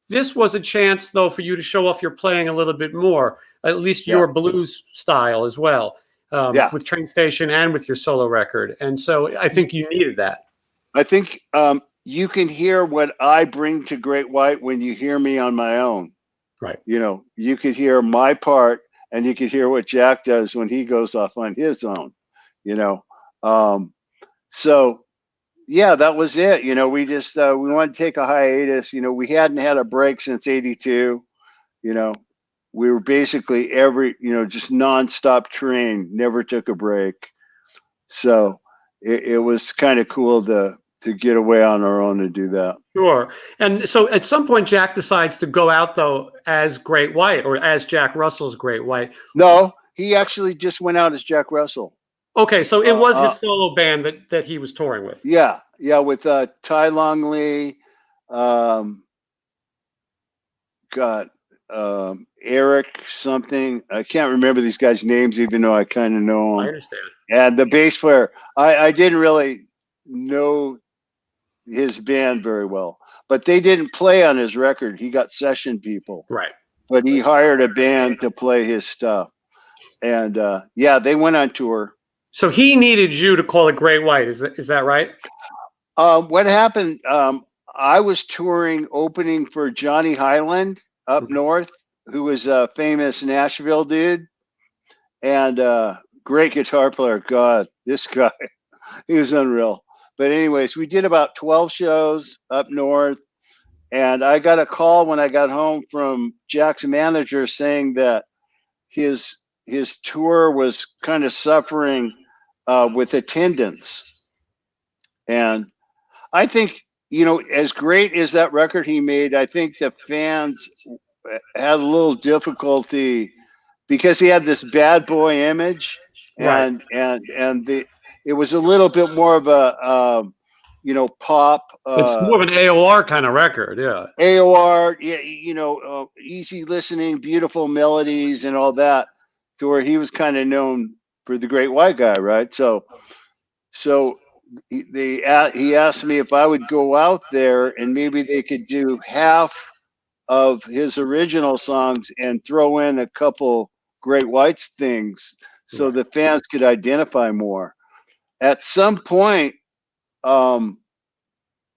this was a chance, though, for you to show off your playing a little bit more, at least your blues style as well, with Train Station and with your solo record. And so I think you needed that. I think you can hear what I bring to Great White when you hear me on my own. Right. You could hear my part, and you could hear what Jack does when he goes off on his own, So, yeah, that was it. We just, we wanted to take a hiatus. We hadn't had a break since '82. We were basically just nonstop train, never took a break. So it was kind of cool to get away on our own and do that. Sure. And so at some point, Jack decides to go out, though, as Great White, or as Jack Russell's Great White. No, he actually just went out as Jack Russell. Okay, so it was his solo band that he was touring with. Yeah, with Ty Longley, um, got Eric something. I can't remember these guys' names, even though I kind of know them. I understand. And the bass player, I didn't really know his band very well, but they didn't play on his record. He got session people, Right. but he hired a band to play his stuff. And they went on tour. So he needed you to call it Great White. Is that right? What happened? I was touring, opening for Johnny Highland up north, who was a famous Nashville dude, and great guitar player. God, this guy, he was unreal. But anyways, we did about 12 shows up north, and I got a call when I got home from Jack's manager saying that his tour was kind of suffering with attendance. And I think, as great as that record he made, I think the fans had a little difficulty because he had this bad boy image, and it was a little bit more of a pop. It's more of an AOR kind of record, yeah. AOR, easy listening, beautiful melodies, and all that, to where he was kind of known for the Great White Guy, right? So he asked me if I would go out there and maybe they could do half of his original songs and throw in a couple Great Whites things so the fans could identify more. At some point,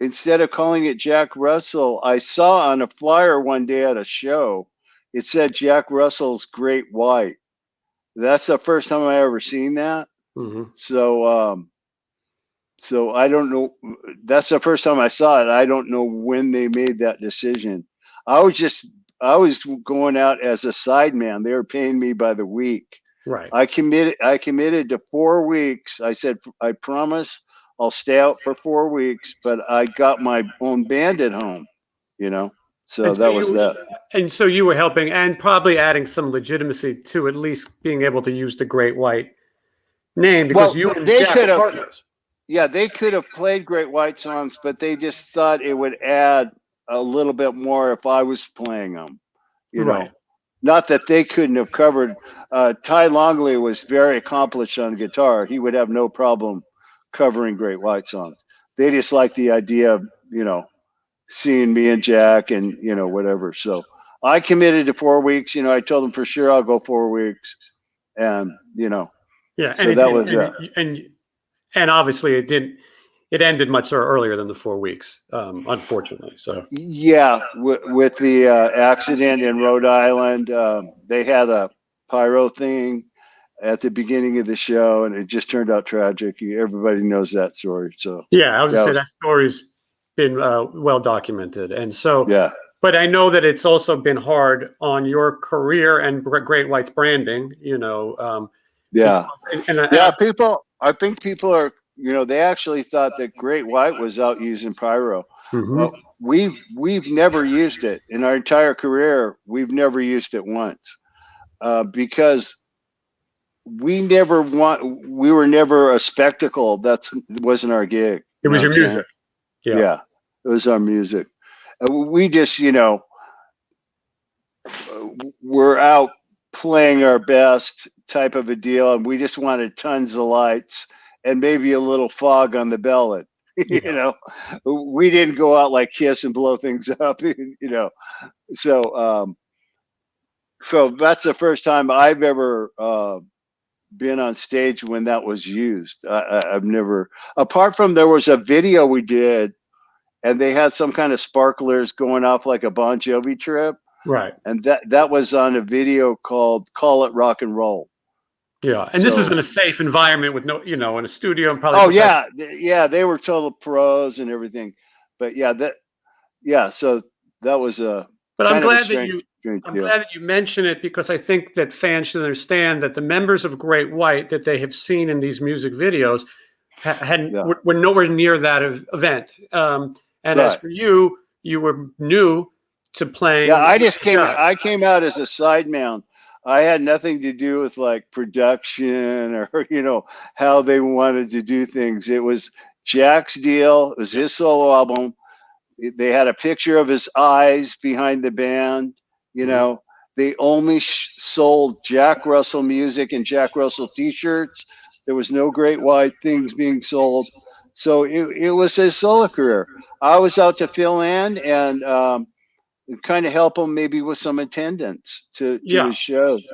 instead of calling it Jack Russell, I saw on a flyer one day at a show, it said Jack Russell's Great White. That's the first time I ever seen that. So I don't know. That's the first time I saw it. I don't know when they made that decision. I was going out as a sideman. They were paying me by the week. Right. I committed to 4 weeks. I said, I promise I'll stay out for 4 weeks, but I got my own band at home, So that was that. And so you were helping and probably adding some legitimacy to at least being able to use the Great White name, because you and Jack were partners. Yeah, they could have played Great White songs, but they just thought it would add a little bit more if I was playing them, Not that they couldn't have covered. Ty Longley was very accomplished on guitar. He would have no problem covering Great White songs. They just liked the idea of, seeing me and Jack and, whatever. So I committed to 4 weeks. I told them for sure I'll go 4 weeks. And, Yeah. So that was and obviously it ended much earlier than the 4 weeks, unfortunately. So yeah, with the accident in Rhode Island, they had a pyro thing at the beginning of the show, and it just turned out tragic. Everybody knows that story. So yeah, I was gonna say that story's been well documented, and so But I know that it's also been hard on your career and Great White's branding. People. I think people are, they actually thought that Great White was out using pyro. We've never used it in our entire career. We've never used it once because we were never a spectacle. That wasn't our gig. It was your music. Yeah, it was our music. We just, we're out playing our best type of a deal, and we just wanted tons of lights and maybe a little fog on the bellet. We didn't go out like Kiss and blow things up. So that's the first time I've ever been on stage when that was used. I've never, apart from there was a video we did, and they had some kind of sparklers going off like a Bon Jovi trip. Right. And that was on a video called "Call It Rock and Roll." Yeah, and this is in a safe environment with no, in a studio and probably. Oh yeah, they were total pros and everything, but so that was a. But I'm glad that you mention it, because I think that fans should understand that the members of Great White that they have seen in these music videos were nowhere near that event. And as for you, you were new to playing. Yeah, I came out as a sideman. I had nothing to do with like production or how they wanted to do things. It was Jack's deal. It was his solo album. They had a picture of his eyes behind the band. You know, they only sold Jack Russell music and Jack Russell T-shirts. There was no Great White things being sold. So it was his solo career. I was out to fill in and kind of help him maybe with some attendance to his shows.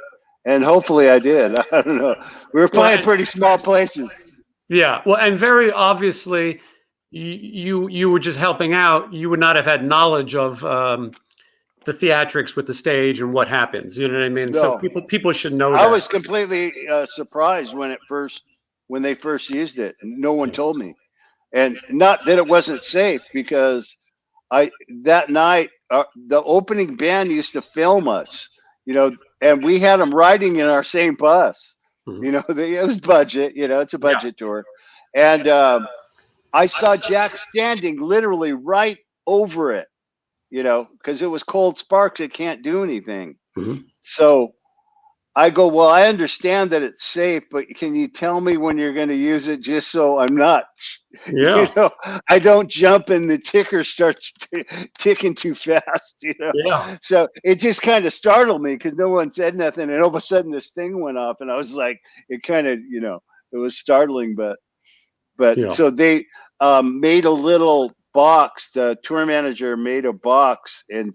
And hopefully I did. I don't know. We were playing pretty small places. Yeah. Well, and very obviously you were just helping out. You would not have had knowledge of the theatrics with the stage and what happens. You know what I mean? No. So people should know that. I was completely surprised when they first used it. No one told me. And not that it wasn't safe, because that night the opening band used to film us, you know, and we had them riding in our same bus. You know, it was budget. You know, it's a budget tour, and I saw Jack standing literally right over it. You know, because it was cold sparks, it can't do anything. So I go, well, I understand that it's safe, but can you tell me when you're going to use it, just so I'm not, you know, I don't jump and the ticker starts ticking too fast, you know? So it just kind of startled me because no one said nothing. And all of a sudden this thing went off and I was like, it kind of, you know, it was startling, but so they made a little box. The tour manager made a box and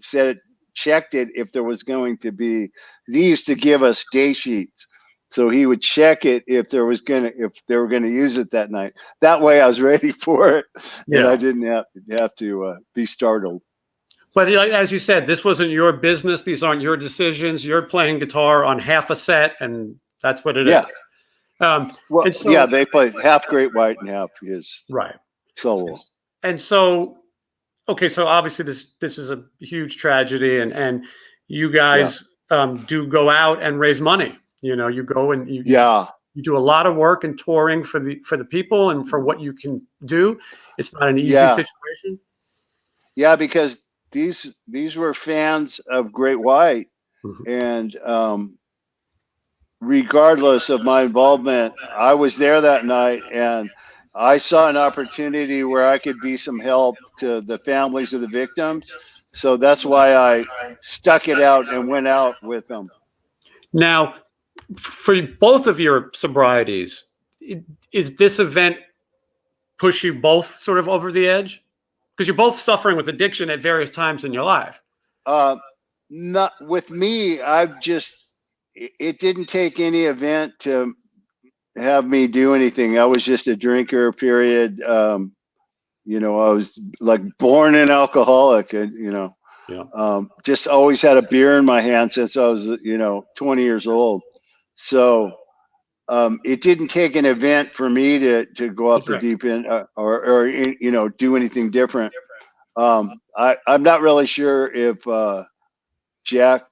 checked it if there was going to be. He used to give us day sheets, so he would check it if they were going to use it that night. That way, I was ready for it, and I didn't have to be startled. But as you said, this wasn't your business. These aren't your decisions. You're playing guitar on half a set, and that's what it is. Well, so, they played half Great White and half his solo. And so, okay, so obviously this is a huge tragedy, and you guys do go out and raise money. You know, you go and you do a lot of work and touring for the people and for what you can do. It's not an easy situation. Yeah, because these were fans of Great White, and regardless of my involvement, I was there that night and I saw an opportunity where I could be some help to the families of the victims. So that's why I stuck it out and went out with them. Now, for both of your sobrieties, is this event push you both sort of over the edge? Because you're both suffering with addiction at various times in your life. Not with me. It didn't take any event to have me do anything. I was just a drinker, period. You know, I was like born an alcoholic, and you know, just always had a beer in my hand since I was, you know, 20 years old. So it didn't take an event for me to go off the deep end or you know, do anything different. I'm not really sure if Jack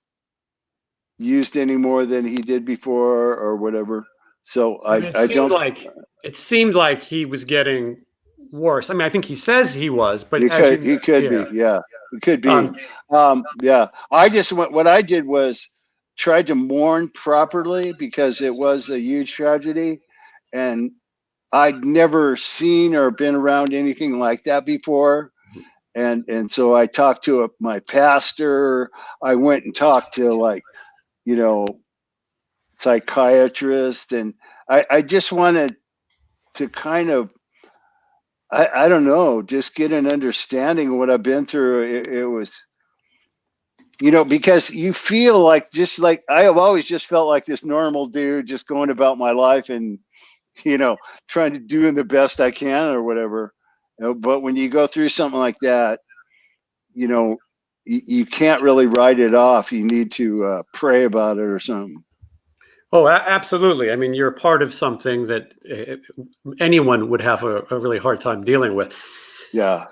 used any more than he did before or whatever. So it seemed like he was getting worse. I mean, I think he says he was, but he could be. Yeah, he could be. I just what I did was tried to mourn properly because it was a huge tragedy, and I'd never seen or been around anything like that before. And so I talked to my pastor. I went and talked to, like, you know, psychiatrist, and I just wanted to kind of, I don't know, just get an understanding of what I've been through. It was, you know, because you feel like, just like I have always just felt like this normal dude just going about my life and, you know, trying to do the best I can or whatever. You know, but when you go through something like that, you know, you can't really write it off. You need to pray about it or something. Oh, absolutely. I mean, you're a part of something that anyone would have a really hard time dealing with. Yeah.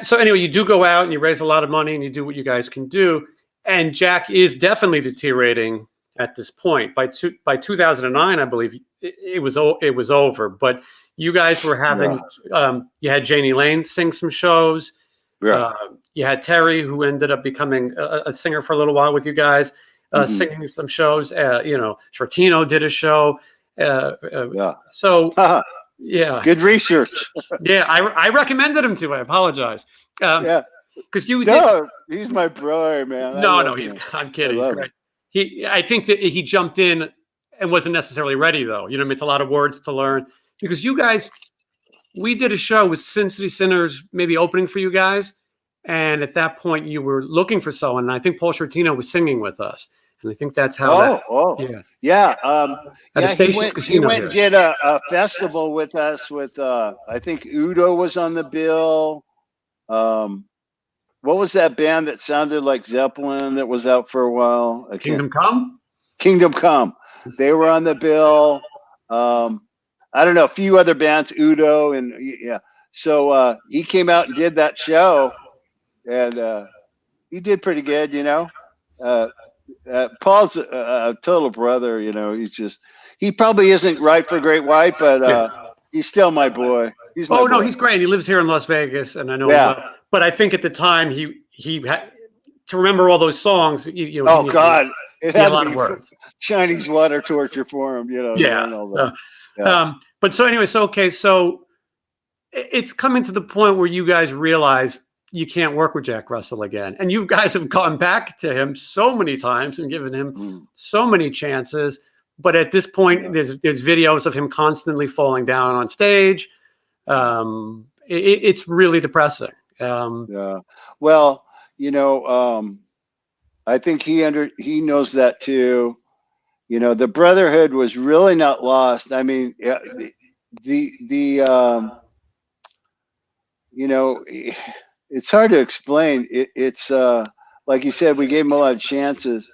So anyway, you do go out and you raise a lot of money and you do what you guys can do. And Jack is definitely deteriorating at this point. By 2009, I believe it was over. But you guys were having you had Janie Lane sing some shows. Yeah. You had Terry, who ended up becoming a singer for a little while with you guys, singing some shows. You know, Shortino did a show. So Yeah. Good research. Yeah. I recommended him to. I apologize. Yeah. Because you did. No, he's my brother, man. I No, love he's. him. I'm kidding. I He's love great. I think that he jumped in and wasn't necessarily ready, though. You know, it's a lot of words to learn. Because you guys, we did a show with Sin City Sinners, maybe opening for you guys, and at that point you were looking for someone. And I think Paul Shortino was singing with us, and I think that's how. Yeah. At a Yeah, he Stations went Casino and here. did a festival with us with I think Udo was on the bill. What was that band that sounded like Zeppelin that was out for a while? Kingdom Come? Kingdom Come. They were on the bill. I don't know, a few other bands, Udo, and yeah. So he came out and did that show, and he did pretty good, you know. Paul's a total brother, you know. He probably isn't right for Great White, but he's still my boy. He's my boy. No, he's great. He lives here in Las Vegas, and I know him well. But I think at the time he had to remember all those songs. You know, oh God, it had a lot of words. Chinese water torture for him, you know. Yeah. All that. But so anyway, so it's coming to the point where you guys realize you can't work with Jack Russell again, and you guys have gone back to him so many times and given him so many chances. But at this point, there's videos of him constantly falling down on stage. It's really depressing. Yeah. Well, you know, I think he knows that too. You know, the brotherhood was really not lost. I mean, you know, it's hard to explain. It's like you said, we gave him a lot of chances.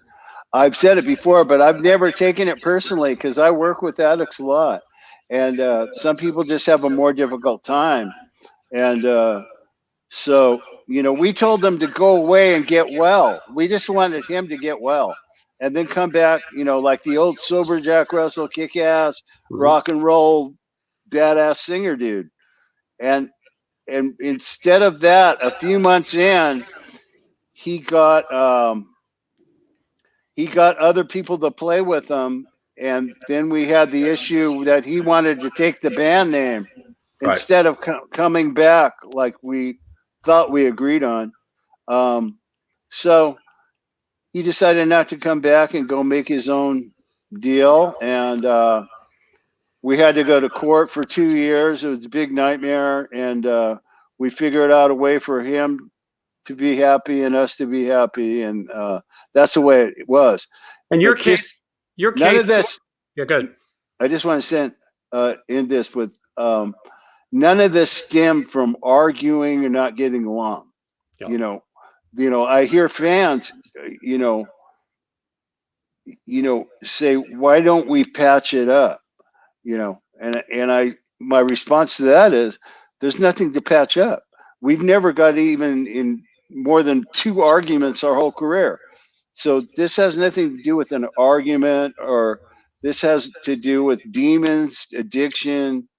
I've said it before, but I've never taken it personally because I work with addicts a lot, and some people just have a more difficult time, and so you know, we told them to go away and get well. We just wanted him to get well, and then come back. You know, like the old sober Jack Russell, kick-ass, rock and roll, badass singer dude, and instead of that, a few months in, he got other people to play with him, and then we had the issue that he wanted to take the band name instead of coming back like we thought we agreed on. So he decided not to come back and go make his own deal, and we had to go to court for 2 years. It was a big nightmare, and we figured out a way for him to be happy and us to be happy, and that's the way it was. And your case, none of this. Yeah, good. I just want to end this with none of this stemmed from arguing or not getting along. Yeah. You know, I hear fans, you know, say, why don't we patch it up? You know, and my response to that is, there's nothing to patch up. We've never got even in more than 2 arguments our whole career. So this has nothing to do with an argument, or this has to do with demons, addiction,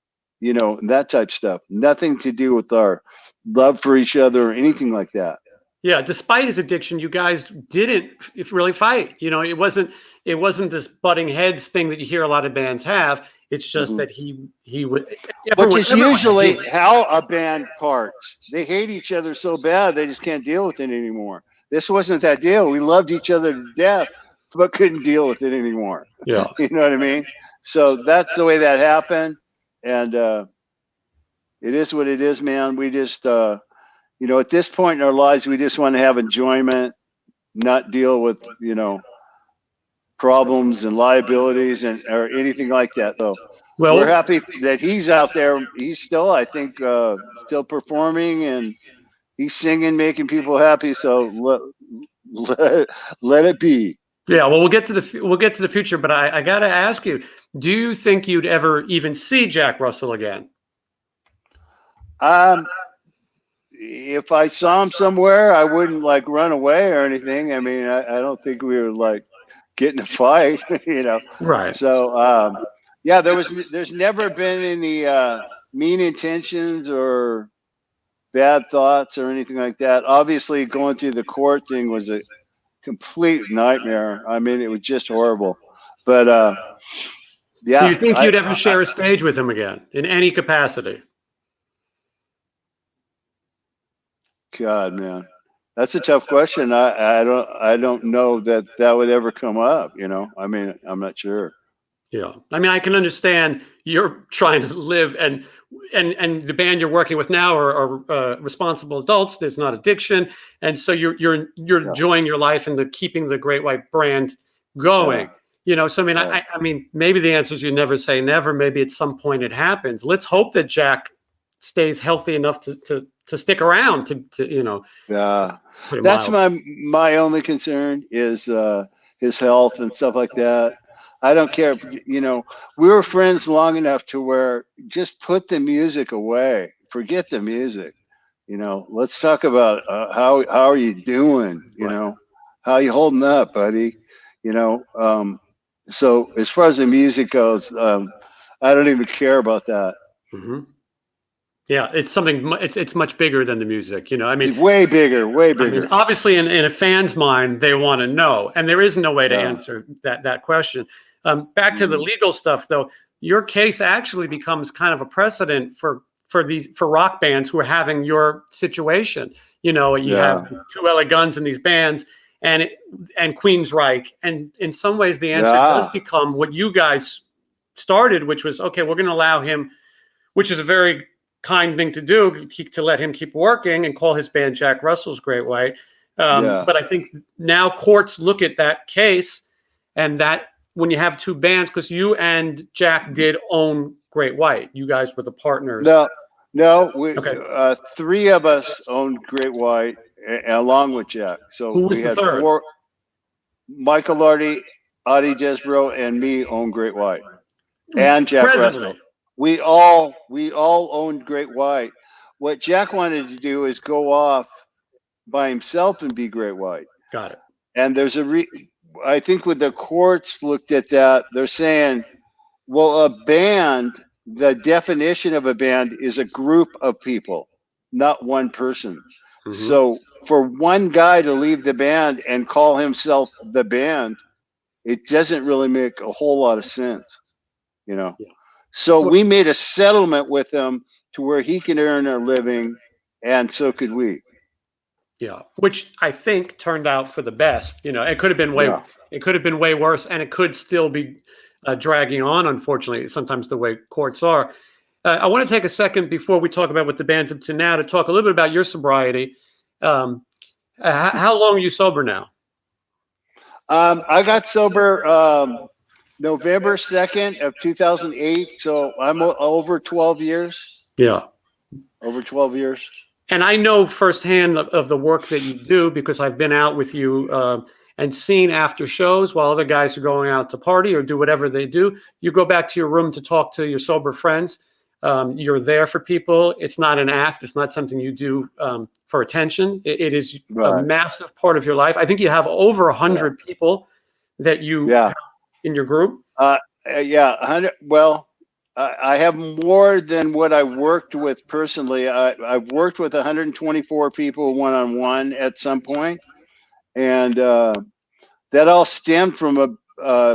you know, that type of stuff. Nothing to do with our love for each other or anything like that. Yeah, despite his addiction, you guys didn't really fight. You know, it wasn't this butting heads thing that you hear a lot of bands have. It's just that he would. Which is usually how a band parts. They hate each other so bad they just can't deal with it anymore. This wasn't that deal. We loved each other to death, but couldn't deal with it anymore. Yeah, you know what I mean. So that's the way that happened, and it is what it is, man. We just, you know, at this point in our lives, we just want to have enjoyment, not deal with, you know, problems and liabilities or anything like that. So we're happy that he's out there. He's still, I think, still performing, and he's singing, making people happy. So let it be. Yeah. Well, we'll get to the future, but I got to ask you, do you think you'd ever even see Jack Russell again? If I saw him somewhere, I wouldn't like run away or anything. I mean, I don't think we were like getting a fight, you know. Right. So yeah, there's never been any mean intentions or bad thoughts or anything like that. Obviously, going through the court thing was a complete nightmare. I mean, it was just horrible. But Do you Yeah. think you'd ever share a stage with him again in any capacity? God, man, that's a tough question. I don't know that would ever come up. I mean, I'm not sure. Yeah, I mean, I can understand you're trying to live, and the band you're working with now are responsible adults. There's not addiction, and so you're enjoying your life and keeping the Great White brand going. So I mean, Right. I mean, maybe the answer is you never say never. Maybe at some point it happens. Let's hope that Jack stays healthy enough to stick around to Yeah, put it that's mild. my only concern is his health and stuff like that. I don't care. We were friends long enough to where just put the music away, forget the music. Let's talk about how are you doing? Right. How you holding up, buddy? You know. So as far as the music goes, I don't even care about that. Mm-hmm. Yeah, it's something. It's much bigger than the music. I mean, It's way bigger, way bigger. obviously, in a fan's mind, they want to know, and there is no way to Yeah. answer that question. Back to the legal stuff, though, your case actually becomes kind of a precedent for rock bands who are having your situation. You have two LA Guns in these bands, and Queensryche, and in some ways, the answer does become what you guys started, which was okay. We're going to allow him, which is a very kind thing to do, to let him keep working and call his band Jack Russell's Great White. But I think now courts look at that case, and that when you have two bands, because you and Jack did own Great White, you guys were the partners. No, we three of us owned Great White along with Jack. So who was we the had third? four. Michael Lardy, Adi Jesbro, and me owned Great White, and Jack Russell. We all owned Great White. What Jack wanted to do is go off by himself and be Great White. Got it. And there's I think when the courts looked at that, they're saying, well, a band, the definition of a band is a group of people, not one person. Mm-hmm. So for one guy to leave the band and call himself the band, it doesn't really make a whole lot of sense, Yeah. So we made a settlement with him to where he can earn a living, and so could we. Yeah, which I think turned out for the best. It could have been way worse, and it could still be dragging on. Unfortunately, sometimes the way courts are. I want to take a second before we talk about what the band's up to now to talk a little bit about your sobriety. How long are you sober now? I got sober November 2nd of 2008, so I'm over 12 years. Yeah. Over 12 years. And I know firsthand of the work that you do because I've been out with you and seen after shows while other guys are going out to party or do whatever they do. You go back to your room to talk to your sober friends. You're there for people. It's not an act. It's not something you do for attention. It is a massive part of your life. I think you have over 100 people that you have in your group. 100. Well, I have more than what I worked with personally. I've worked with 124 people one-on-one at some point, and that all stemmed from a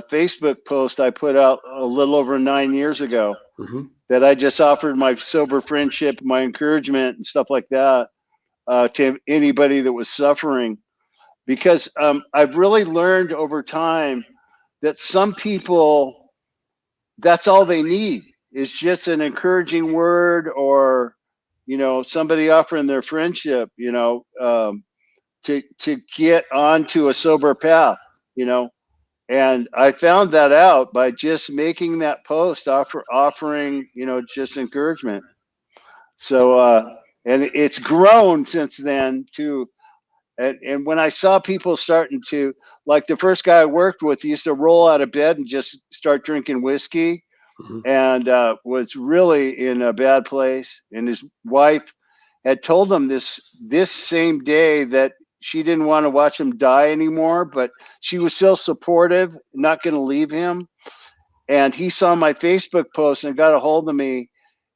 Facebook post I put out a little over 9 years ago. Mm-hmm. That I just offered my sober friendship, my encouragement, and stuff like that to anybody that was suffering, because I've really learned over time that some people, that's all they need is just an encouraging word, or somebody offering their friendship, to get onto a sober path, And I found that out by just making that post, offering just encouragement. So and it's grown since then too. And when I saw people starting to, like the first guy I worked with, he used to roll out of bed and just start drinking whiskey. Mm-hmm. And was really in a bad place. And his wife had told him this same day that she didn't want to watch him die anymore, but she was still supportive, not going to leave him. And he saw my Facebook post and got a hold of me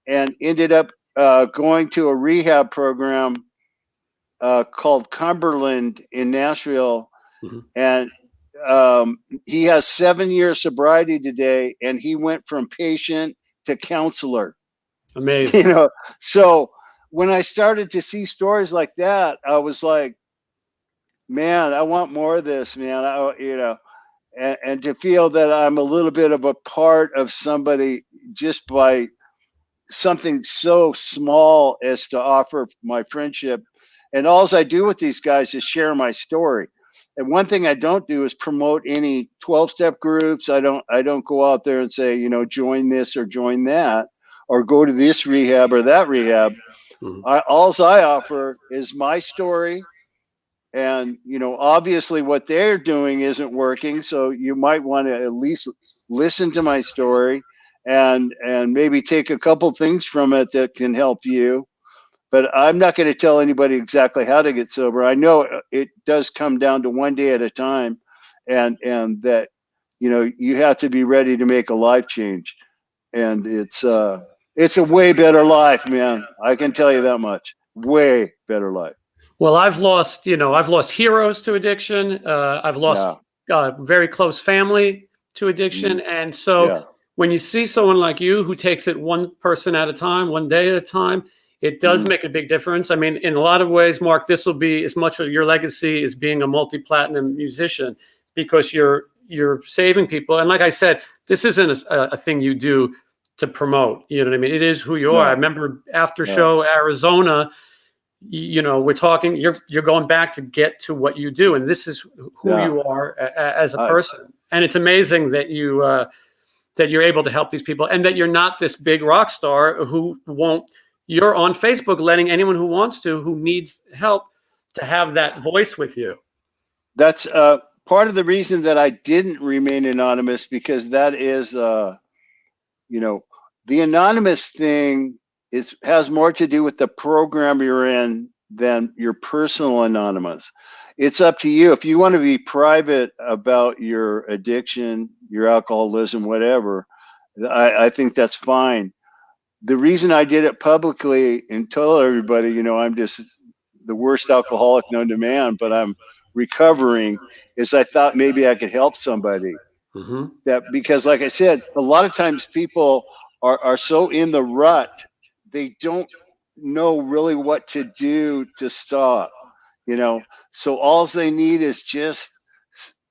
and ended up going to a rehab program called Cumberland in Nashville. Mm-hmm. And he has 7 years sobriety today, and he went from patient to counselor. Amazing. So when I started to see stories like that, I was like, man, I want more of this, man. And to feel that I'm a little bit of a part of somebody just by something so small as to offer my friendship. And all I do with these guys is share my story. And one thing I don't do is promote any 12-step groups. I don't go out there and say, join this or join that, or go to this rehab or that rehab. All I offer is my story. And, obviously what they're doing isn't working. So you might want to at least listen to my story and maybe take a couple things from it that can help you. But I'm not going to tell anybody exactly how to get sober. I know it does come down to one day at a time, and that, you have to be ready to make a life change. And it's a way better life, man. I can tell you that much. Way better life. Well, I've lost heroes to addiction. I've lost very close family to addiction. And so when you see someone like you who takes it one person at a time, one day at a time, it does make a big difference. I mean, in a lot of ways, Mark, this will be as much of your legacy as being a multi-platinum musician, because you're saving people. And like I said, this isn't a thing you do to promote. You know what I mean? It is who you are. I remember after show Arizona, we're talking, you're going back to get to what you do. And this is who you are as a person. And it's amazing that that you're able to help these people, and that you're not this big rock star who won't. You're on Facebook letting anyone who wants to, who needs help, to have that voice with you. That's part of the reason that I didn't remain anonymous, because that is, the anonymous thing has more to do with the program you're in than your personal anonymous. It's up to you. If you want to be private about your addiction, your alcoholism, whatever, I think that's fine. The reason I did it publicly and told everybody, I'm just the worst alcoholic known to man, but I'm recovering, is I thought maybe I could help somebody. That, because like I said, a lot of times people are so in the rut, they don't know really what to do to stop, so all they need is just,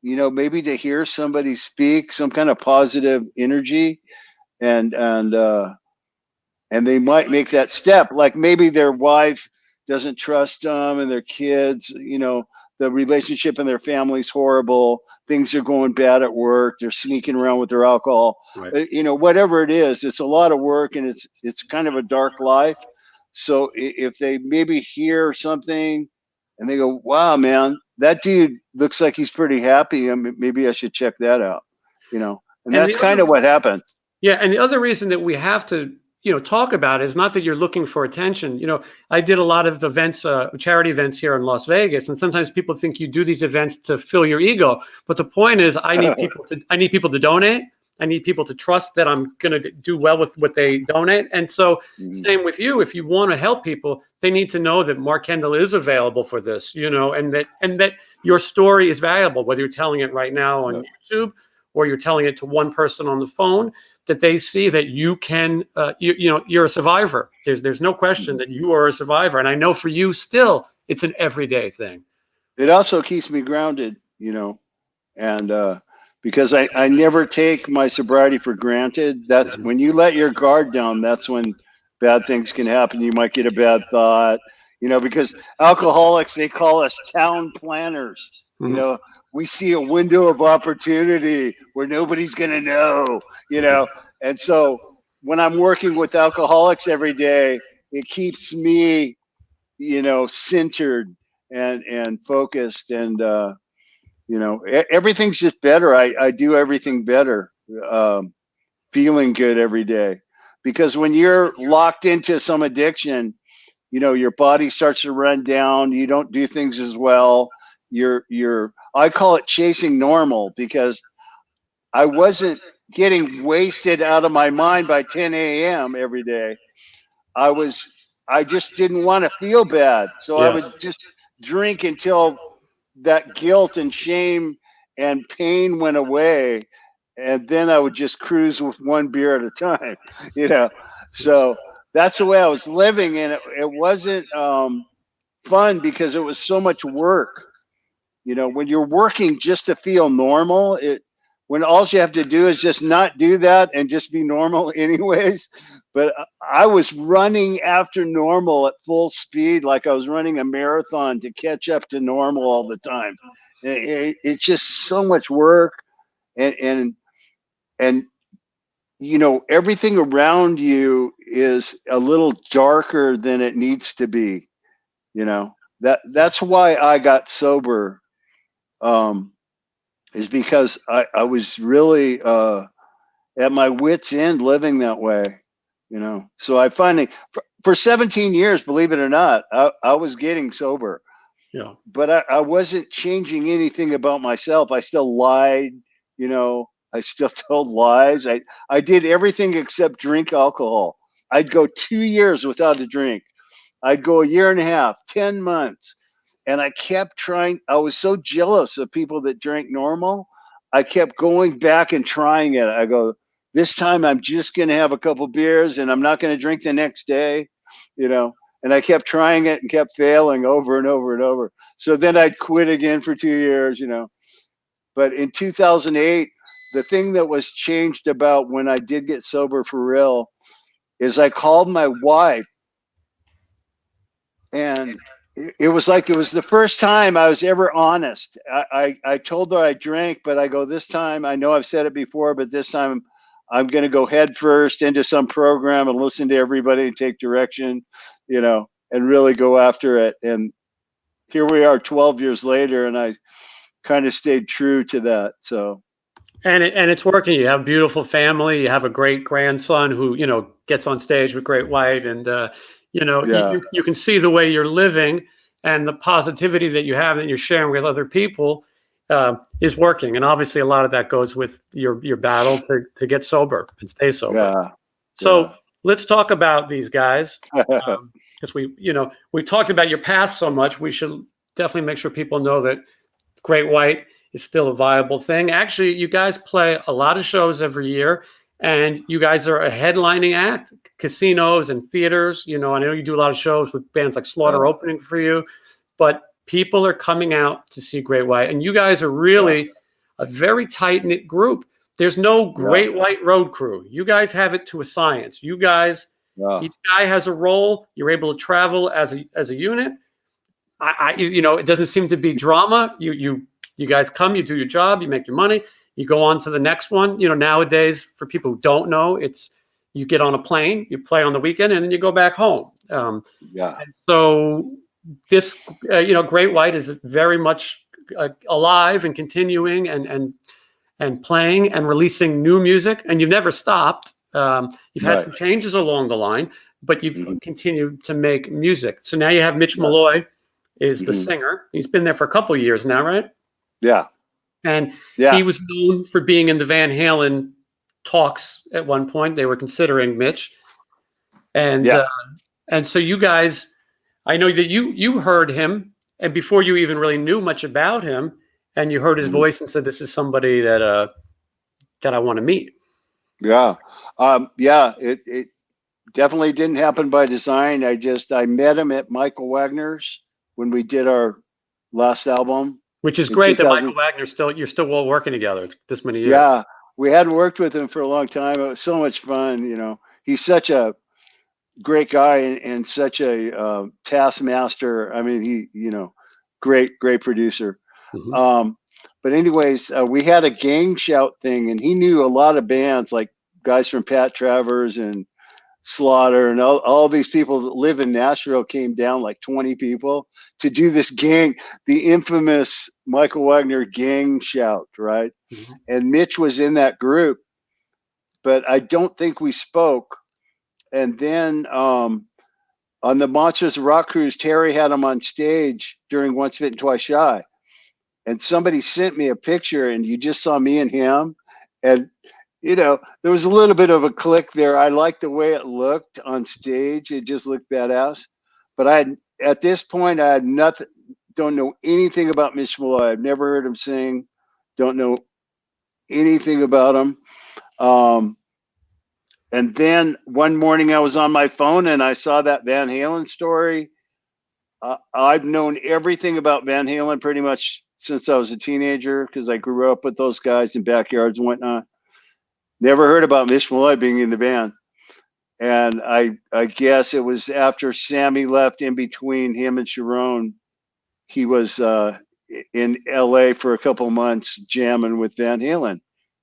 maybe to hear somebody speak some kind of positive energy, and they might make that step. Like maybe their wife doesn't trust them, and their kids, the relationship in their family's horrible. Things are going bad at work. They're sneaking around with their alcohol. Right. Whatever it is, it's a lot of work, and it's kind of a dark life. So if they maybe hear something and they go, wow, man, that dude looks like he's pretty happy, maybe I should check that out, and that's kind of what happened. Yeah. And the other reason that we have to, talk about it is not that you're looking for attention. I did a lot of events, charity events here in Las Vegas, and sometimes people think you do these events to fill your ego. But the point is, I need people to donate. I need people to trust that I'm going to do well with what they donate. And so same with you. If you want to help people, they need to know that Mark Kendall is available for this, and that your story is valuable, whether you're telling it right now on YouTube or you're telling it to one person on the phone, that they see that you can, you're a survivor. There's no question that you are a survivor. And I know for you still, it's an everyday thing. It also keeps me grounded, and because I never take my sobriety for granted. That's when you let your guard down, that's when bad things can happen. You might get a bad thought, because alcoholics, they call us town planners. We see a window of opportunity where nobody's going to know, and so when I'm working with alcoholics every day, it keeps me, centered and focused, and, everything's just better. I do everything better, feeling good every day, because when you're locked into some addiction, your body starts to run down. You don't do things as well. I call it chasing normal, because I wasn't getting wasted out of my mind by 10 a.m. every day. I just didn't want to feel bad. So I would just drink until that guilt and shame and pain went away, and then I would just cruise with one beer at a time, you know. So that's the way I was living, and it wasn't fun because it was so much work. You know, when you're working just to feel normal, when all you have to do is just not do that and just be normal anyways. But I was running after normal at full speed, like I was running a marathon to catch up to normal all the time. It's just so much work, and you know, everything around you is a little darker than it needs to be. You know, that's why I got sober. Is because I was really at my wit's end living that way, you know. So I finally, for 17 years, believe it or not, I was getting sober. Yeah. But I wasn't changing anything about myself. I still lied, you know. I still told lies. I did everything except drink alcohol. I'd go 2 years without a drink. I'd go a year and a half, 10 months. And I kept trying. I was so jealous of people that drank normal. I kept going back and trying it. I go, this time I'm just going to have a couple beers and I'm not going to drink the next day, you know. And I kept trying it and kept failing over and over and over. So then I'd quit again for 2 years, you know. But in 2008, the thing that was changed about when I did get sober for real is I called my wife, and it was like it was the first time I was ever honest. I told her I drank, but I go, this time, I know I've said it before, but this time I'm going to go head first into some program and listen to everybody and take direction, you know, and really go after it. And here we are 12 years later, and I kind of stayed true to that. So. And it's working. You have a beautiful family. You have a great grandson who, you know, gets on stage with Great White, and you know, Yeah. you can see the way you're living and the positivity that you have that you're sharing with other people is working. And obviously, a lot of that goes with your battle to get sober and stay sober. Yeah. So let's talk about these guys, because we talked about your past so much. We should definitely make sure people know that Great White is still a viable thing. Actually, you guys play a lot of shows every year, and you guys are a headlining act, casinos and theaters. You know, I know you do a lot of shows with bands like Slaughter opening for you, but people are coming out to see Great White, and you guys are really a very tight-knit group. There's no Great White road crew. You guys have it to a science. You guys, each guy has a role. You're able to travel as a unit. You know, it doesn't seem to be drama. You guys come, you do your job, you make your money, you go on to the next one. You know, nowadays, for people who don't know, it's you get on a plane, you play on the weekend, and then you go back home. And so this, you know, Great White is very much alive and continuing and playing and releasing new music, and you've never stopped. You've had some changes along the line, but you've continued to make music. So now you have Mitch Malloy is the singer. He's been there for a couple of years now, right? Yeah. And he was known for being in the Van Halen talks at one point. They were considering Mitch. And so you guys, I know that you heard him, and before you even really knew much about him, and you heard his voice and said, this is somebody that I want to meet. Yeah. It definitely didn't happen by design. I met him at Michael Wagner's when we did our last album. Which is great that Michael Wagner you're still well working together this many years. Yeah, we hadn't worked with him for a long time. It was so much fun. You know, he's such a great guy and such a taskmaster. I mean, great producer. But anyways, we had a gang shout thing, and he knew a lot of bands, like guys from Pat Travers and Slaughter, and all these people that live in Nashville came down, like 20 people, to do this gang, the infamous Michael Wagner gang shout, right? And Mitch was in that group, but I don't think we spoke. And then on the Monsters of Rock cruise, Terry had him on stage during Once Bitten, Twice Shy. And somebody sent me a picture, and you just saw me and him. And, you know, there was a little bit of a click there. I liked the way it looked on stage. It just looked badass. But at this point, I had nothing, don't know anything about Mitch Malloy. I've never heard him sing. Don't know anything about them. And then one morning I was on my phone and I saw that Van Halen story. I've known everything about Van Halen pretty much since I was a teenager because I grew up with those guys in backyards and whatnot. Never heard about Mitch Malloy being in the band. And I guess it was after Sammy left, in between him and Sharon, he was in LA for a couple of months jamming with Van Halen.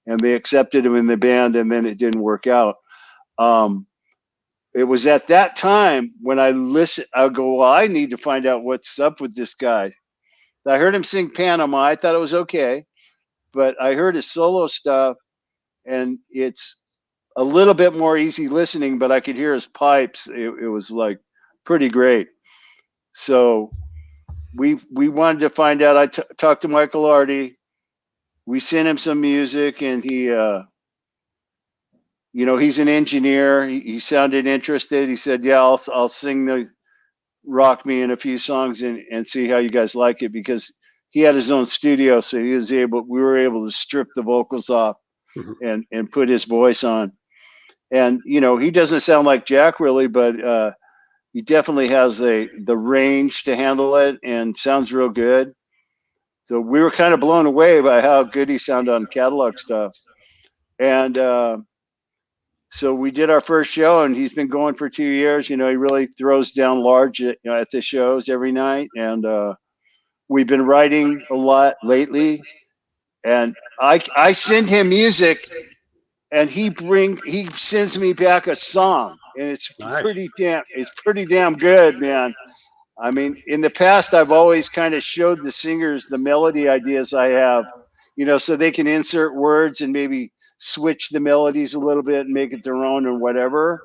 And they accepted him in the band, and then it didn't work out. It was at that time when I listened, I go, well, I need to find out what's up with this guy. I heard him sing Panama. I thought it was okay, but I heard his solo stuff, and it's a little bit more easy listening, but I could hear his pipes. It was like pretty great. So we wanted to find out. I talked to Michael Arty. We sent him some music, and he, you know, he's an engineer. He sounded interested. He said, yeah, I'll sing the Rock Me in a few songs and see how you guys like it, because he had his own studio. So we were able to strip the vocals off and put his voice on. And, you know, he doesn't sound like Jack really, but he definitely has the range to handle it and sounds real good. So we were kind of blown away by how good he sounded on catalog stuff. And so we did our first show, and he's been going for 2 years. You know, he really throws down large at the shows every night. And we've been writing a lot lately. And I send him music, and he sends me back a song, and it's Nice. pretty damn good, man. I mean, in the past, I've always kind of showed the singers the melody ideas I have, you know, so they can insert words and maybe switch the melodies a little bit and make it their own or whatever.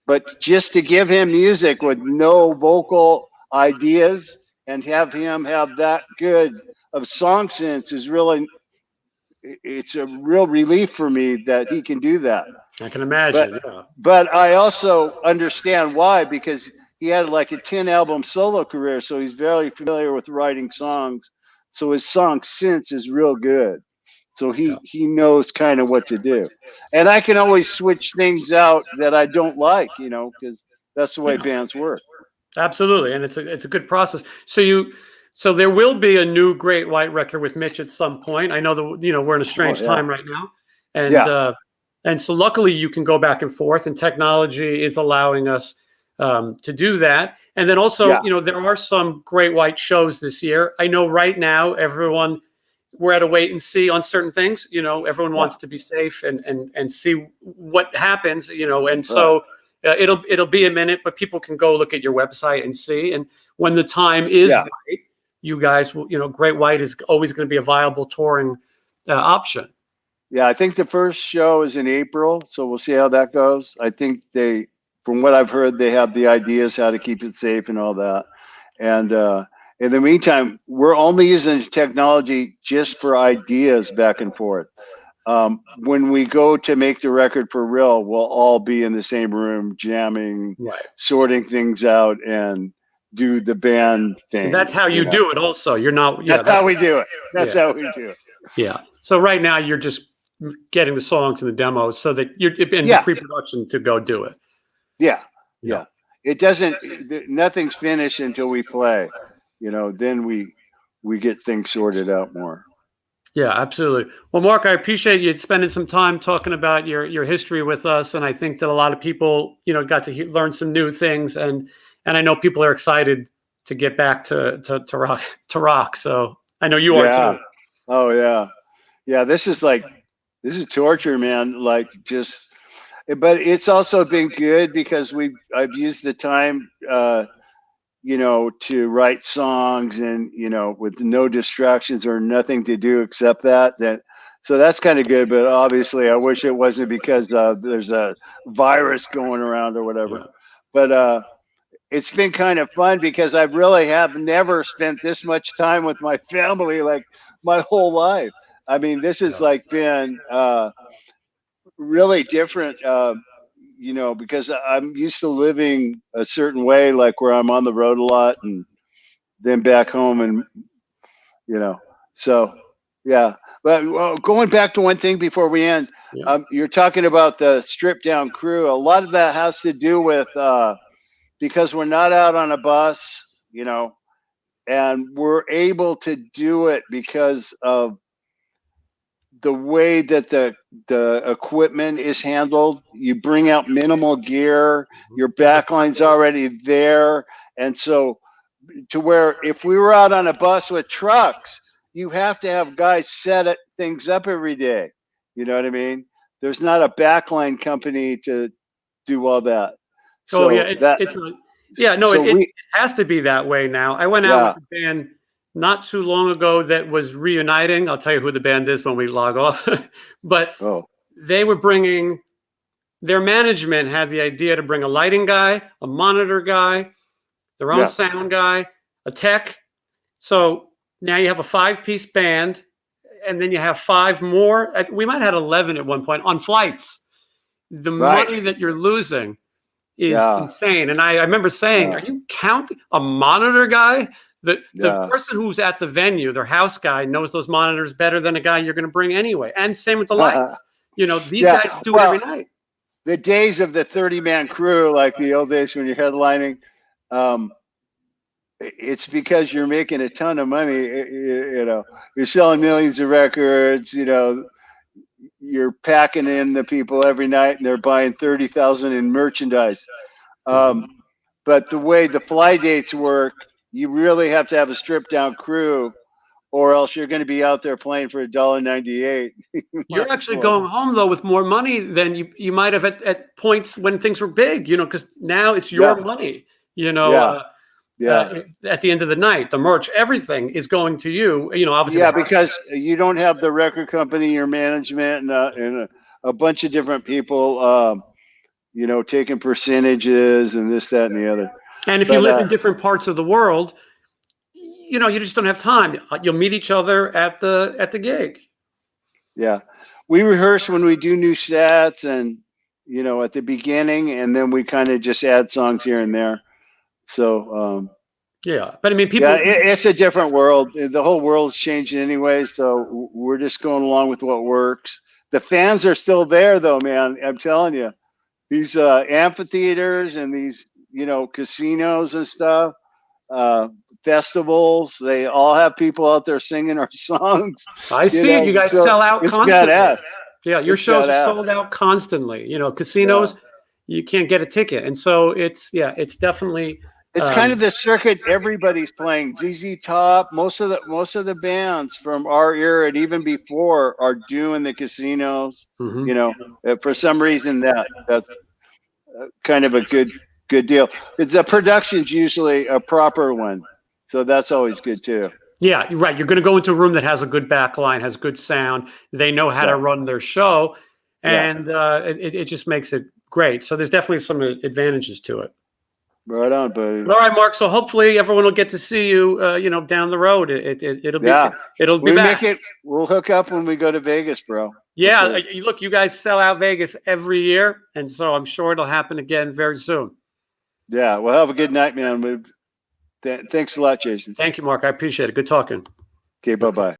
But just to give him music with no vocal ideas and have him have that good of song sense is really, it's a real relief for me that he can do that. I can imagine. But I also understand why, because he had like a 10-album solo career, so he's very familiar with writing songs. So his song sense is real good. So he knows kind of what to do. And I can always switch things out that I don't like, you know, because that's the way bands work. Absolutely, and it's a good process. So there will be a new Great White record with Mitch at some point. I know that, you know, we're in a strange time right now, and so luckily you can go back and forth, and technology is allowing us to do that. And then also, you know, there are some Great White shows this year. I know right now we're at a wait and see on certain things. You know, everyone wants to be safe and see what happens. You know, and so. It'll be a minute, but people can go look at your website and see. And when the time is right, you guys will, you know, Great White is always going to be a viable touring option. Yeah, I think the first show is in April, so we'll see how that goes. I think from what I've heard, they have the ideas how to keep it safe and all that. And in the meantime, we're only using technology just for ideas back and forth. When we go to make the record for real, we'll all be in the same room jamming, sorting things out, and do the band thing. And that's how you do it also. You're not. That's how we do it. That's how we do it. Yeah. So right now you're just getting the songs and the demos so that you're in the pre-production to go do it. Yeah. It doesn't, nothing's finished until we play, you know, then we get things sorted out more. Yeah, absolutely. Well, Mark, I appreciate you spending some time talking about your history with us, and I think that a lot of people, you know, got to learn some new things, and I know people are excited to get back to rock. So I know you are too. Oh yeah. This is torture, man. Like but it's also been good because I've used the time, you know, to write songs and, you know, with no distractions or nothing to do except that. So that's kind of good. But obviously I wish it wasn't because there's a virus going around or whatever. Yeah. But it's been kind of fun because I really have never spent this much time with my family, like my whole life. I mean, this has like been really different. You know, because I'm used to living a certain way, like where I'm on the road a lot and then back home, and, you know, so Yeah. But going back to one thing before we end, Yeah. you're talking about the stripped down crew. A lot of that has to do with because we're not out on a bus, you know, and we're able to do it because of the way that the equipment is handled. You bring out minimal gear, your backline's already there, and so to where if we were out on a bus with trucks, you have to have guys things up every day. You know what I mean? There's not a backline company to do all that. Oh yeah, So that yeah, no, so it we has to be that way now. I went out yeah. with a band not too long ago that was reuniting. I'll tell you who the band is when we log off. But Oh they were bringing, their management had the idea to bring a lighting guy, a monitor guy, their own yeah. sound guy, a tech. So now you have a 5-piece band, and then you have 5 more. We might have had 11 at one point on flights. The Right. money that you're losing is Yeah. insane. And I remember saying, Yeah. are you counting a monitor guy? The Yeah. person who's at the venue, their house guy, knows those monitors better than a guy you're going to bring anyway. And same with the lights. You know, these Yeah. guys do it Well, every night. the days of the 30-man crew, like the old days when you're headlining, it's because you're making a ton of money. You know, you're selling millions of records. You know, you're packing in the people every night, and they're buying 30,000 in merchandise. But the way the fly dates work, you really have to have a stripped down crew, or else you're going to be out there playing for $1.98. You're actually going home though with more money than you might have at points when things were big, you know, because now it's your money, you know. At the end of the night, the merch, everything is going to you. You know, obviously. Yeah, because you don't have the record company, your management, and a bunch of different people, you know, taking percentages and this, that, and the other. And if you live in different parts of the world, you know, you just don't have time. You'll meet each other at the gig. Yeah, we rehearse when we do new sets, and you know, at the beginning, and then we kind of just add songs here and there. So yeah, but I mean, people. Yeah, it's a different world. The whole world's changing anyway, so we're just going along with what works. The fans are still there, though, man. I'm telling you, these amphitheaters and these, you know, casinos and stuff, festivals. They all have people out there singing our songs. I see it. You guys so sell out it's constantly. badass. Yeah, your shows are sold out constantly. You know, casinos, you can't get a ticket, and so it's definitely. It's kind of the circuit everybody's playing. ZZ Top, most of the bands from our era and even before are doing the casinos. You know, for some reason that's kind of a good deal. The production's usually a proper one, so that's always good too. Yeah, you're right. You're going to go into a room that has a good backline, has good sound. They know how to run their show, and it just makes it great. So there's definitely some advantages to it. Right on, buddy. All right, Mark. So hopefully everyone will get to see you, you know, down the road. It'll be back. We'll hook up when we go to Vegas, bro. Yeah, look, you guys sell out Vegas every year, and so I'm sure it'll happen again very soon. Yeah, well, have a good night, man. Thanks a lot, Jason. Thank you, Mark. I appreciate it. Good talking. Okay, bye-bye.